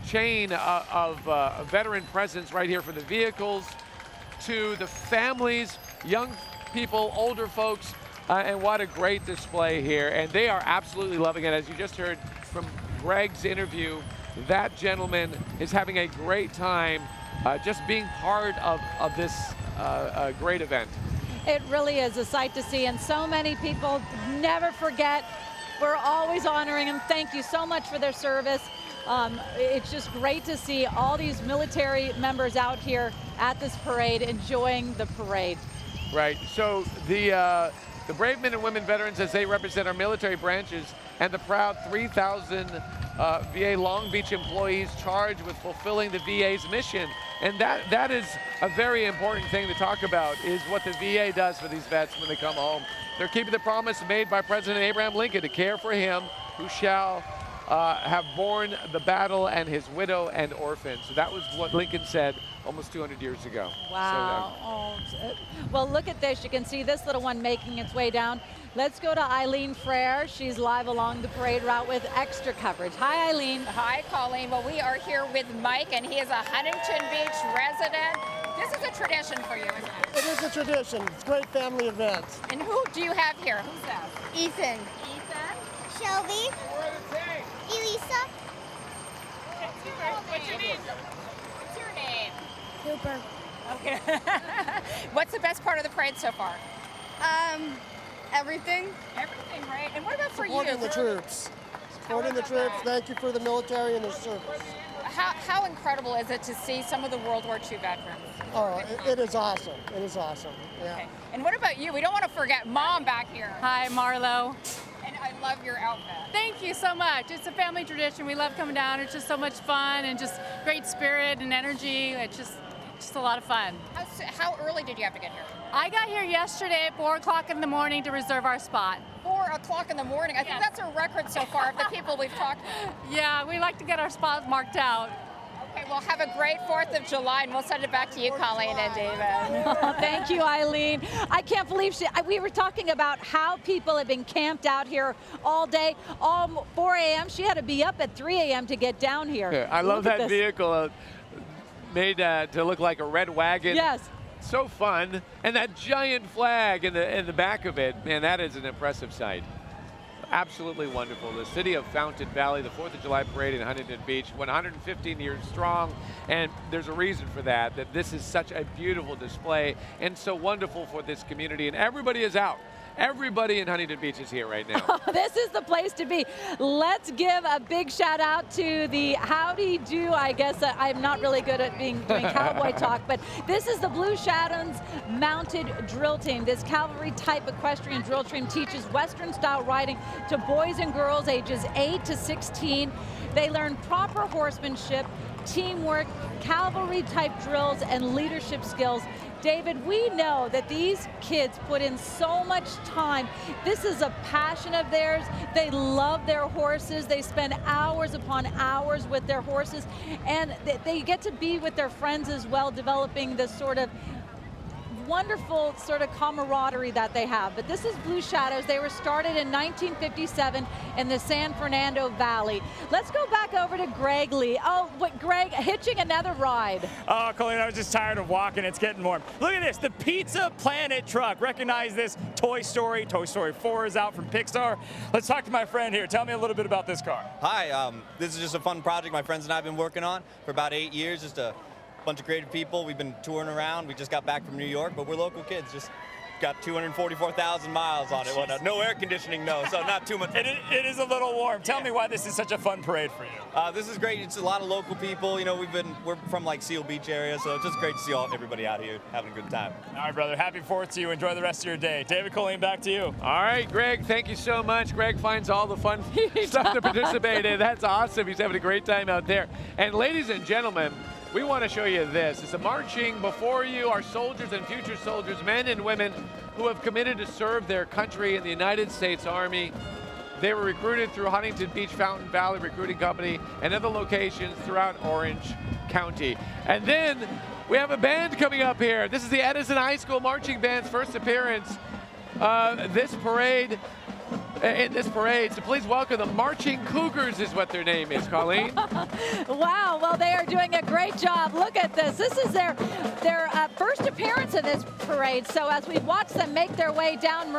chain of veteran presence right here, from the vehicles to the families, young people, older folks, and what a great display here. And they are absolutely loving it. As you just heard from Greg's interview, that gentleman is having a great time just being part of this great event. It really is a sight to see, and so many people never forget. We're always honoring them. Thank you so much for their service. It's just great to see all these military members out here at this parade, enjoying the parade. Right, so the brave men and women veterans, as they represent our military branches, and the proud 3,000 VA Long Beach employees charged with fulfilling the VA's mission. And that is a very important thing to talk about, is what the VA does for these vets when they come home. They're keeping the promise made by President Abraham Lincoln to care for him who shall have borne the battle, and his widow and orphan. So that was what Lincoln said almost 200 years ago. Wow. Well, look at this. You can see this little one making its way down. Let's go to Eileen Frere. She's live along the parade route with extra coverage. Hi, Eileen. Hi, Colleen. Well, we are here with Mike, and he is a Huntington Beach resident. This is a tradition for you, isn't it? It is a tradition. It's a great family event. And who do you have here? Who's that? Ethan. Shelby. Elisa. What's your name? What's your name? Cooper. Okay. What's the best part of the parade so far? Everything. Everything, right? And what about for you? Supporting the troops. Supporting the troops. Thank you for the military and their service. How incredible is it to see some of the World War II veterans? Oh, it is awesome. It is awesome. Yeah. Okay. And what about you? We don't want to forget Mom back here. Hi, Marlo. And I love your outfit. Thank you so much. It's a family tradition. We love coming down. It's just so much fun and just great spirit and energy. It's just a lot of fun. How early did you have to get here? I got here yesterday at 4 o'clock in the morning to reserve our spot. 4 o'clock in the morning? I think that's a record so far of the people we've talked to. Yeah, we like to get our spot marked out. Okay, well, have a great 4th of July, and we'll send it back to you, Colleen and David. Oh, thank you, Eileen. I can't believe we were talking about how people have been camped out here all day, all 4 a.m. She had to be up at 3 a.m. to get down here. Yeah, I love that vehicle made to look like a red wagon. Yes. So fun. And that giant flag in the back of it, man, that is an impressive sight. Absolutely wonderful. The city of Fountain Valley, the 4th of July parade in Huntington Beach, 115 years strong, and there's a reason for that this is such a beautiful display and so wonderful for this community, and everybody is out. Everybody in Huntington Beach is here right now. This is the place to be. Let's give a big shout out to the Howdy Do. I guess I'm not really good at doing cowboy talk, but this is the Blue Shadows Mounted Drill Team. This cavalry type equestrian drill team teaches Western style riding to boys and girls ages 8 to 16. They learn proper horsemanship, teamwork, cavalry type drills, and leadership skills. David, we know that these kids put in so much time. This is a passion of theirs. They love their horses. They spend hours upon hours with their horses, and they get to be with their friends as well, developing this sort of wonderful sort of camaraderie that they have. But this is Blue Shadows. They were started in 1957 in the San Fernando Valley. Let's go back over to Greg Lee. Oh, what, Greg, hitching another ride. Oh, Colleen, I was just tired of walking. It's getting warm. Look at this, the Pizza Planet truck. Recognize this? Toy Story. Toy Story 4 is out from Pixar. Let's talk to my friend here. Tell me a little bit about this car. Hi, this is just a fun project my friends and I have been working on for about 8 years. Just a bunch of creative people. We've been touring around. We just got back from New York, but we're local kids. Just got 244,000 miles on it. Whatnot. No air conditioning, no, so not too much. It is a little warm. Tell me why this is such a fun parade for you. This is great. It's a lot of local people. You know, we're from like Seal Beach area, so it's just great to see everybody out here having a good time. All right, brother. Happy 4th to you. Enjoy the rest of your day. David, Colleen, back to you. All right, Greg, thank you so much. Greg finds all the fun stuff to participate in. That's awesome. He's having a great time out there. And ladies and gentlemen, we want to show you this. It's a marching before you, our soldiers and future soldiers, men and women who have committed to serve their country in the United States Army. They were recruited through Huntington Beach Fountain Valley Recruiting Company and other locations throughout Orange County. And then we have a band coming up here. This is the Edison High School Marching Band's first appearance in this parade, so please welcome the Marching Cougars is what their name is, Colleen. Wow, well, they are doing a great job. Look at this. This is their first appearance in this parade. So as we watch them make their way down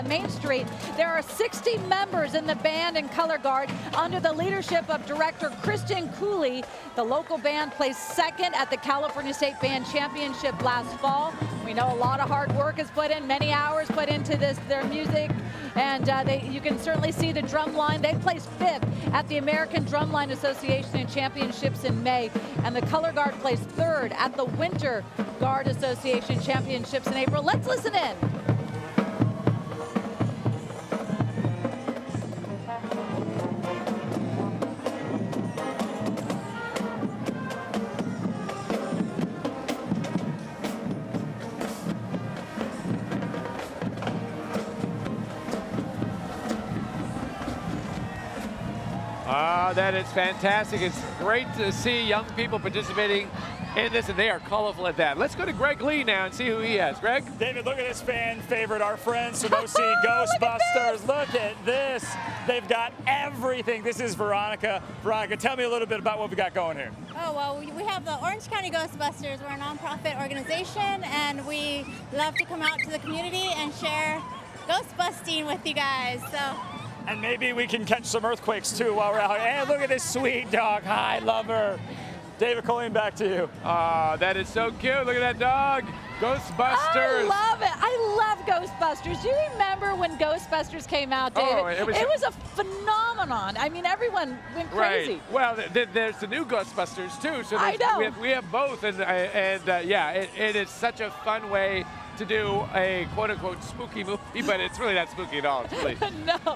Main Street, there are 60 members in the band and color guard under the leadership of director Christian Cooley. The local band placed second at the California State Band Championship last fall. We know a lot of hard work is put in, many hours put into their music, and you can certainly see the drum line. They placed 5th at the American Drumline Association and Championships in May, and the color guard placed 3rd at the Winter Guard Association Championships in April. Let's listen in. That is fantastic. It's great to see young people participating in this, and they are colorful at that. Let's go to Greg Lee now and see who he has. Greg? David, look at this fan favorite, our friends from OC Ghostbusters. Look at this. They've got everything. This is Veronica. Veronica, tell me a little bit about what we got going here. Oh, well, we have the Orange County Ghostbusters. We're a nonprofit organization, and we love to come out to the community and share ghost busting with you guys. And maybe we can catch some earthquakes too while we're out. And look at this sweet dog. Hi, lover. David, Colleen, back to you. That is so cute. Look at that dog. Ghostbusters. I love it. I love Ghostbusters. Do you remember when Ghostbusters came out, David? Oh, it was a phenomenon. I mean, everyone went crazy. Right. Well, there's the new Ghostbusters too. So I know. We have both, and yeah, it is such a fun way to do a quote-unquote spooky movie, but it's really not spooky at all. It's really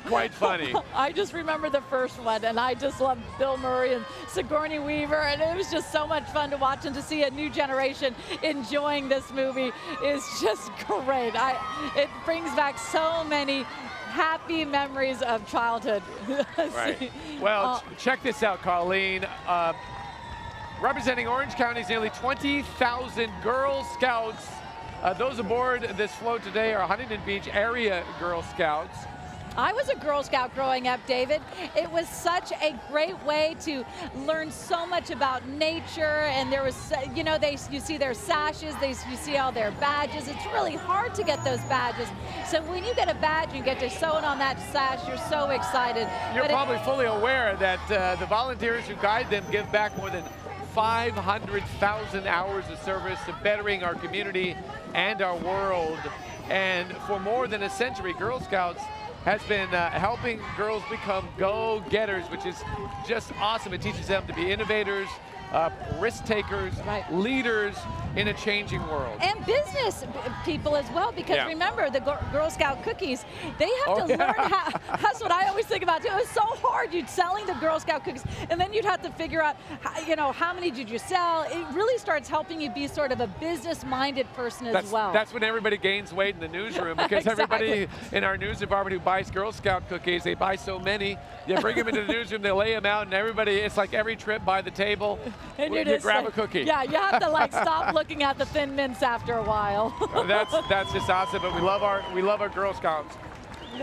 quite funny. I just remember the first one, and I just loved Bill Murray and Sigourney Weaver, and it was just so much fun to watch, and to see a new generation enjoying this movie is just great. It brings back so many happy memories of childhood. Right. Well, check this out, Colleen. Representing Orange County's nearly 20,000 Girl Scouts. Those aboard this float today are Huntington Beach area Girl Scouts. I was a Girl Scout growing up, David. It was such a great way to learn so much about nature, and there was, you know, you see their sashes, you see all their badges. It's really hard to get those badges. So when you get a badge and you get to sew it on that sash, you're so excited. You're probably fully aware that the volunteers who guide them give back more than 500,000 hours of service to bettering our community and our world. And for more than a century, Girl Scouts has been helping girls become go-getters, which is just awesome. It teaches them to be innovators, risk takers, leaders in a changing world. And business people as well, because remember, the Girl Scout cookies, they have to learn how, that's what I always think about too. It was so hard, you'd selling the Girl Scout cookies, and then you'd have to figure out, you know, how many did you sell? It really starts helping you be sort of a business-minded person as well. That's when everybody gains weight in the newsroom, because everybody in our news department who buys Girl Scout cookies, they buy so many, you bring them into the newsroom, they lay them out, and everybody, it's like every trip by the table, and you grab a cookie. Yeah, you have to like stop, looking at the Thin Mints after a while. That's just awesome. But we love our Girl Scouts.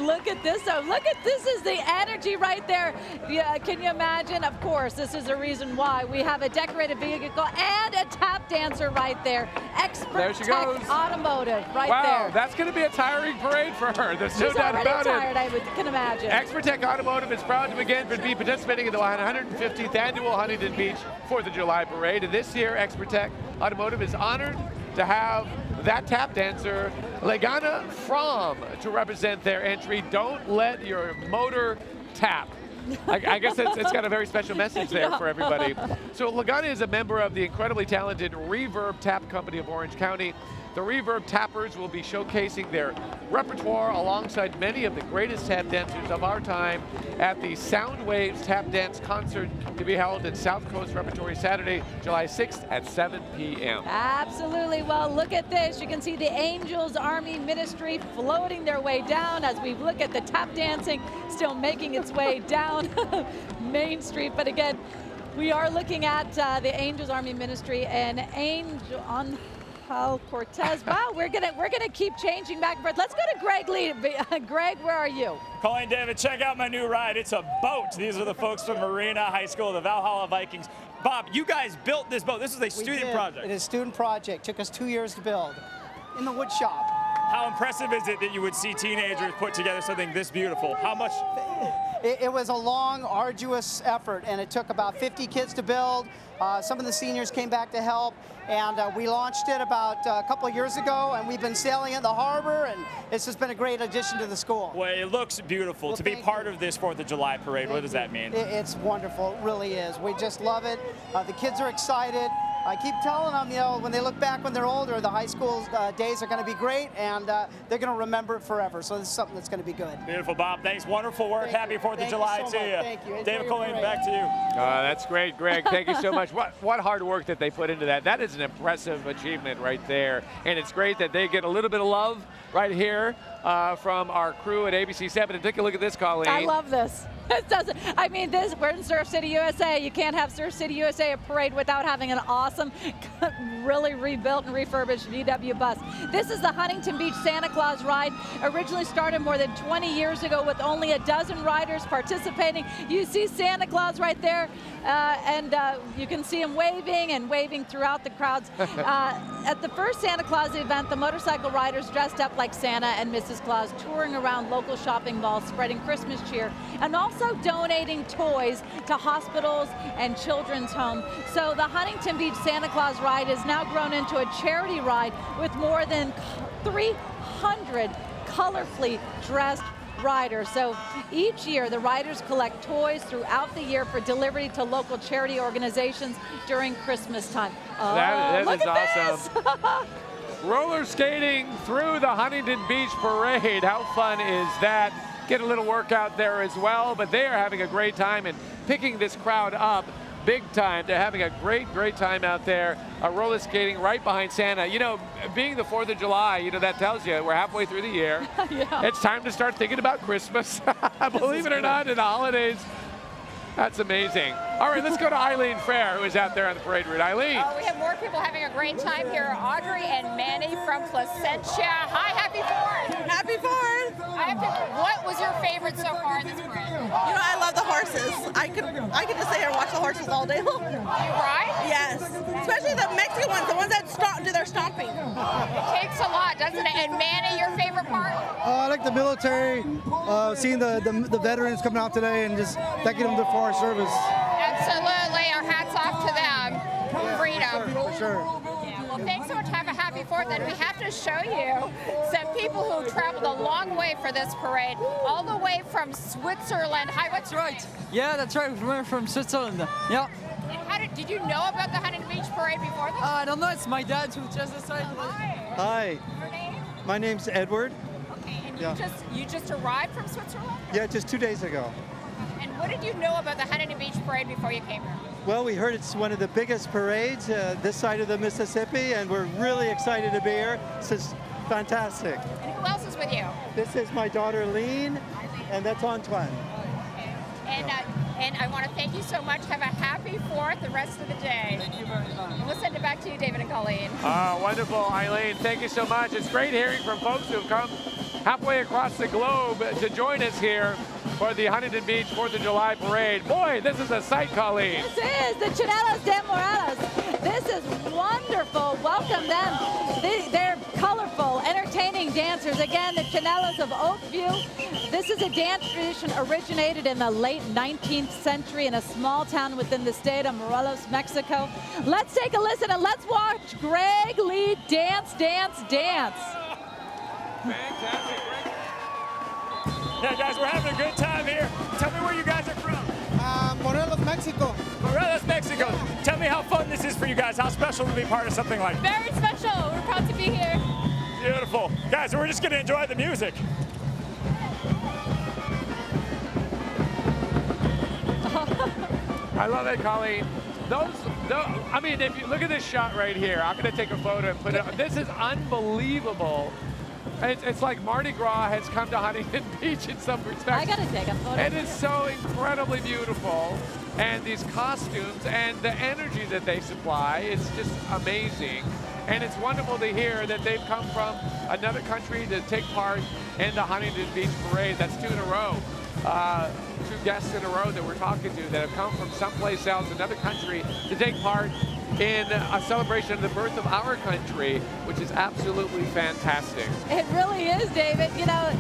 Look at this, though. Look at this is the energy right there. Yeah, can you imagine? Of course, this is the reason why we have a decorated vehicle and a tap dancer right there. Expert Tech Automotive right there. Wow, that's going to be a tiring parade for her. There's no doubt about tired, I can imagine. Expert Tech Automotive is proud to again be participating in the 150th annual Huntington Beach 4th of July parade. And this year, Expert Tech Automotive is honored to have that tap dancer, Legana Fromm, to represent their entry. Don't let your motor tap. I guess it's got a very special message there for everybody. So Legana is a member of the incredibly talented Reverb Tap Company of Orange County. The Reverb Tappers will be showcasing their repertoire alongside many of the greatest tap dancers of our time at the Sound Waves Tap Dance Concert to be held in South Coast Repertory Saturday, July 6th at 7 p.m. Absolutely. Well, look at this. You can see the Angels Army Ministry floating their way down as we look at the tap dancing still making its way down Main Street. But again, we are looking at the Angels Army Ministry and Angel on Cortez. Wow, we're gonna keep changing back and forth. Let's go to Greg Lee. Greg, where are you? Colleen, David, check out my new ride. It's a boat. These are the folks from Marina High School, the Valhalla Vikings. Bob, you guys built this boat. This is a student project. It is a student project. Took us 2 years to build in the wood shop. How impressive is it that you would see teenagers put together something this beautiful? How much? It was a long, arduous effort, and it took about 50 kids to build. Some of the seniors came back to help, and we launched it about a couple of years ago, and we've been sailing in the harbor, and it's just been a great addition to the school. Well, it looks beautiful. Well, to be part of this 4th of July parade, what does that mean? It's wonderful. It really is. We just love it. The kids are excited. I keep telling them, you know, when they look back when they're older, the high school days are going to be great, and they're going to remember it forever. So this is something that's going to be good. Beautiful, Bob. Thanks. Wonderful work. Happy 4th of July to you. Thank you. David Colleen, back to you. That's great, Greg. Thank you so much. What hard work that they put into that. That is an impressive achievement right there. And it's great that they get a little bit of love right here from our crew at ABC7. And take a look at this, Colleen. I love this. It doesn't. I mean, we're in Surf City, USA. You can't have Surf City, USA a parade without having an awesome, really rebuilt and refurbished VW bus. This is the Huntington Beach Santa Claus ride. Originally started more than 20 years ago with only a dozen riders participating. You see Santa Claus right there, and you can see him waving and waving throughout the crowds. At the first Santa Claus event, the motorcycle riders dressed up like Santa and Mrs. Claus, touring around local shopping malls, spreading Christmas cheer, and also donating toys to hospitals and children's homes. So the Huntington Beach Santa Claus ride has now grown into a charity ride with more than 300 colorfully dressed riders. So each year the riders collect toys throughout the year for delivery to local charity organizations during Christmas time. That look is at awesome. Roller skating through the Huntington Beach Parade. How fun is that? Get a little workout there as well, but they are having a great time and picking this crowd up big time. They're having a great time out there, roller skating right behind Santa. You know, being the 4th of July, you know, that tells you we're halfway through the year. Yeah. It's time to start thinking about Christmas. Believe it or not, in the holidays. That's amazing. All right, let's go to Eileen Fair, who is out there on the parade route. Eileen. We have more people having a great time here. Audrey and Manny from Placentia. Hi, happy 4th. Happy 4th. What was your favorite so far in this parade? You know, I love the horses. I could just sit here and watch the horses all day long. You ride? Yes. Especially the Mexican ones, the ones that do their stomping. It takes a lot, doesn't it? And Manny, your favorite part? I like the military, seeing the veterans coming out today and just thanking them for our service. Absolutely. Our hats off to them. Freedom. For sure. Well, thanks so much. Have a happy 4th. And we have to show you some people who traveled a long way for this parade, all the way from Switzerland. Hi, what's your name? Yeah, that's right. We're from Switzerland. Yeah. And did you know about the Huntington Beach Parade before this? I don't know. It's my dad who just decided. Hi. Your name? My name's Edward. Okay. And Yeah. you just arrived from Switzerland? Yeah, just 2 days ago. And what did you know about the Huntington Beach Parade before you came here? Well, we heard it's one of the biggest parades this side of the Mississippi, and we're really excited to be here. This is fantastic. And who else is with you? This is my daughter, Lean, and that's Antoine. And And I want to thank you so much. Have a happy 4th the rest of the day. Thank you very much. And we'll send it back to you, David and Colleen. Wonderful, Eileen. Thank you so much. It's great hearing from folks who have come halfway across the globe to join us here for the Huntington Beach 4th of July parade. Boy, this is a sight, Colleen. This is the Chanelas de Morales. This is wonderful. Welcome them. They're colorful, entertaining dancers. Again, the Chanelas of Oakview. This is a dance tradition originated in the late 19th century in a small town within the state of Morelos, Mexico. Let's take a listen and let's watch Greg Lee dance, dance, dance. Fantastic. Yeah, guys, we're having a good time here. Tell me where you guys are from. Morelos, Mexico. Morelos, Mexico. Tell me how fun this is for you guys. How special to be part of something like this. Very special. We're proud to be here. Beautiful. Guys, we're just going to enjoy the music. I love it, Colleen. I mean, if you look at this shot right here, I'm going to take a photo and put it on. This is unbelievable. It's like Mardi Gras has come to Huntington Beach in some respects. I got to take a photo. It is so incredibly beautiful. And these costumes and the energy that they supply, it's just amazing. And it's wonderful to hear that they've come from another country to take part in the Huntington Beach Parade. That's 2 in a row. 2 guests in a row that we're talking to that have come from someplace else, another country, to take part in a celebration of the birth of our country, which is absolutely fantastic. It really is, David. You know,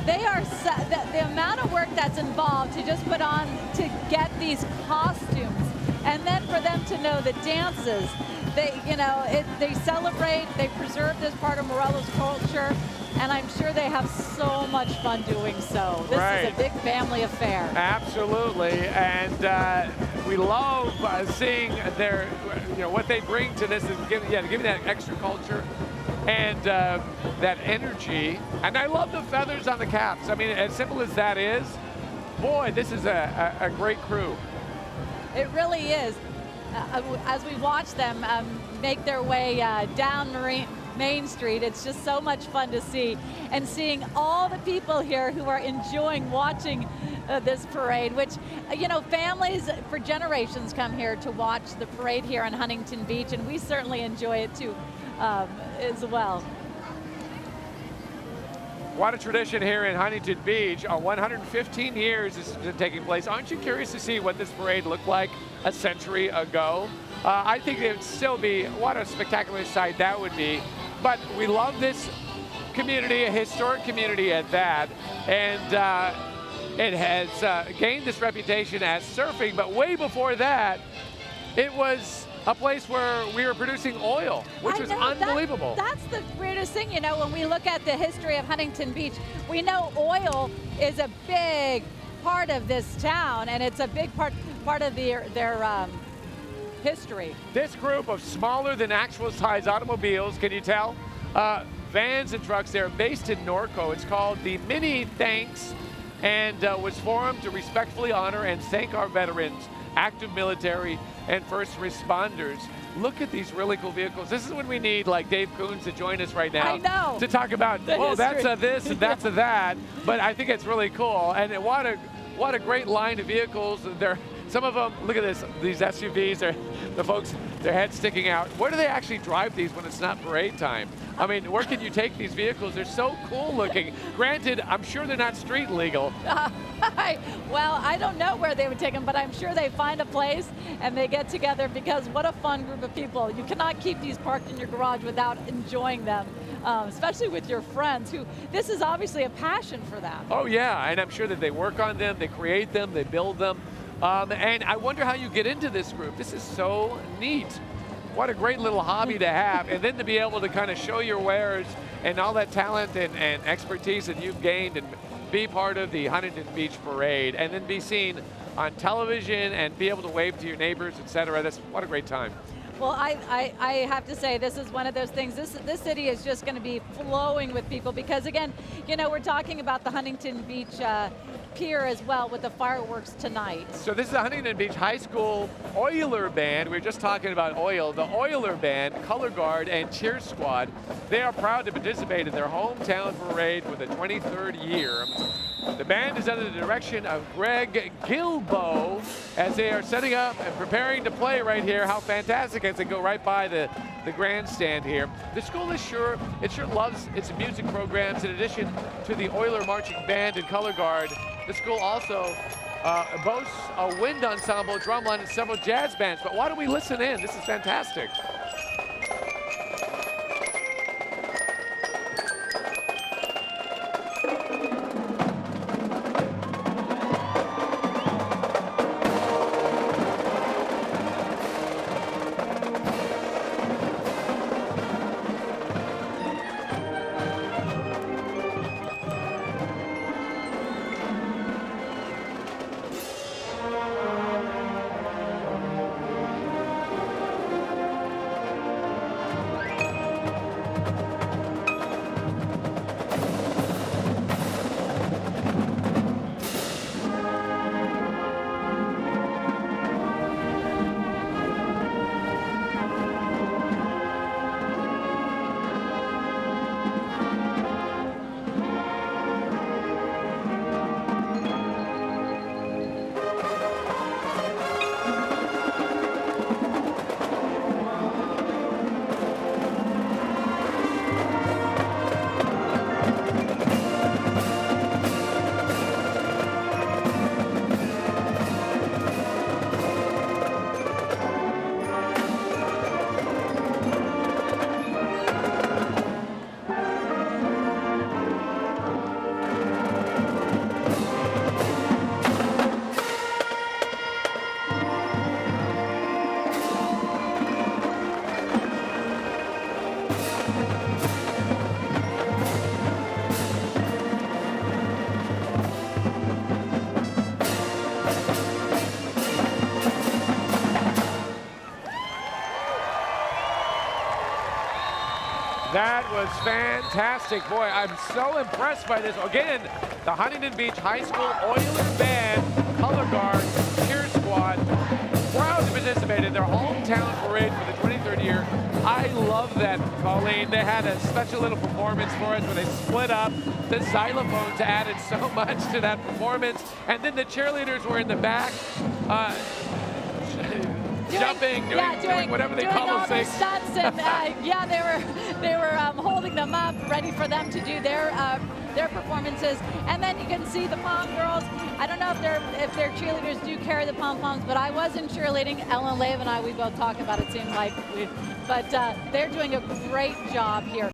they are the amount of work that's involved to just put on to get these costumes, and then for them to know the dances. They celebrate, they preserve this part of Morelos culture, and I'm sure they have so much fun doing so. This is a big family affair. Absolutely, and we love seeing their, what they bring to this, and giving that extra culture and that energy. And I love the feathers on the caps. I mean, as simple as that is, boy, this is a great crew. It really is. As we watch them make their way down Main Street, it's just so much fun to see. And seeing all the people here who are enjoying watching this parade, which, families for generations come here to watch the parade here on Huntington Beach, and we certainly enjoy it too as well. What a tradition here in Huntington Beach. 115 years this has been taking place. Aren't you curious to see what this parade looked like a century ago? I think it would still be, what a spectacular sight that would be. But we love this community, a historic community at that. And it has gained this reputation as surfing, but way before that, it was a place where we were producing oil, which was unbelievable. That's the weirdest thing, when we look at the history of Huntington Beach, we know oil is a big part of this town, and it's a big part of their history. This group of smaller than actual size automobiles, can you tell? Vans and trucks, they're based in Norco. It's called the Mini Thanks, and was formed to respectfully honor and thank our veterans, active military, and first responders. Look at these really cool vehicles. This is when we need like Dave Coons to join us right now. I know. To talk about, that's a this and that's a that. But I think it's really cool. And what a great line of vehicles. Some of them, look at this, these SUVs, the folks, their heads sticking out. Where do they actually drive these when it's not parade time? I mean, where can you take these vehicles? They're so cool looking. Granted, I'm sure they're not street legal. Well, I don't know where they would take them, but I'm sure they find a place and they get together, because what a fun group of people. You cannot keep these parked in your garage without enjoying them, especially with your friends who, this is obviously a passion for them. Oh yeah, and I'm sure that they work on them, they create them, they build them. And I wonder how you get into this group. This is so neat. What a great little hobby to have. And then to be able to kind of show your wares and all that talent and expertise that you've gained and be part of the Huntington Beach Parade, and then be seen on television and be able to wave to your neighbors, etc. What a great time. Well, I have to say, this is one of those things. This city is just going to be flowing with people because, again, we're talking about the Huntington Beach pier as well with the fireworks tonight. So this is the Huntington Beach High School Oiler Band. We were just talking about oil. The Oiler Band, Color Guard, and Cheer Squad, they are proud to participate in their hometown parade for the 23rd year. The band is under the direction of Greg Gilbo as they are setting up and preparing to play right here. How fantastic as they go right by the grandstand here. The school is sure loves its music programs. In addition to the Oiler Marching Band and Color Guard, the school also boasts a wind ensemble, drumline, and several jazz bands. But why don't we listen in? This is fantastic. That was fantastic. Boy, I'm so impressed by this. Again, the Huntington Beach High School Oiler Band, Color Guard, Cheer Squad, proud to participate in their hometown parade for the 23rd year. I love that, Colleen. They had a special little performance for us where they split up. The xylophones added so much to that performance. And then the cheerleaders were in the back. Jumping, doing whatever they call those things. Stunts and yeah, they were holding them up, ready for them to do their performances. And then you can see the pom girls. I don't know if their cheerleaders do carry the pom poms, but I was in cheerleading. Ellen Lave and I, we both talk about it. Seemed like, but they're doing a great job here.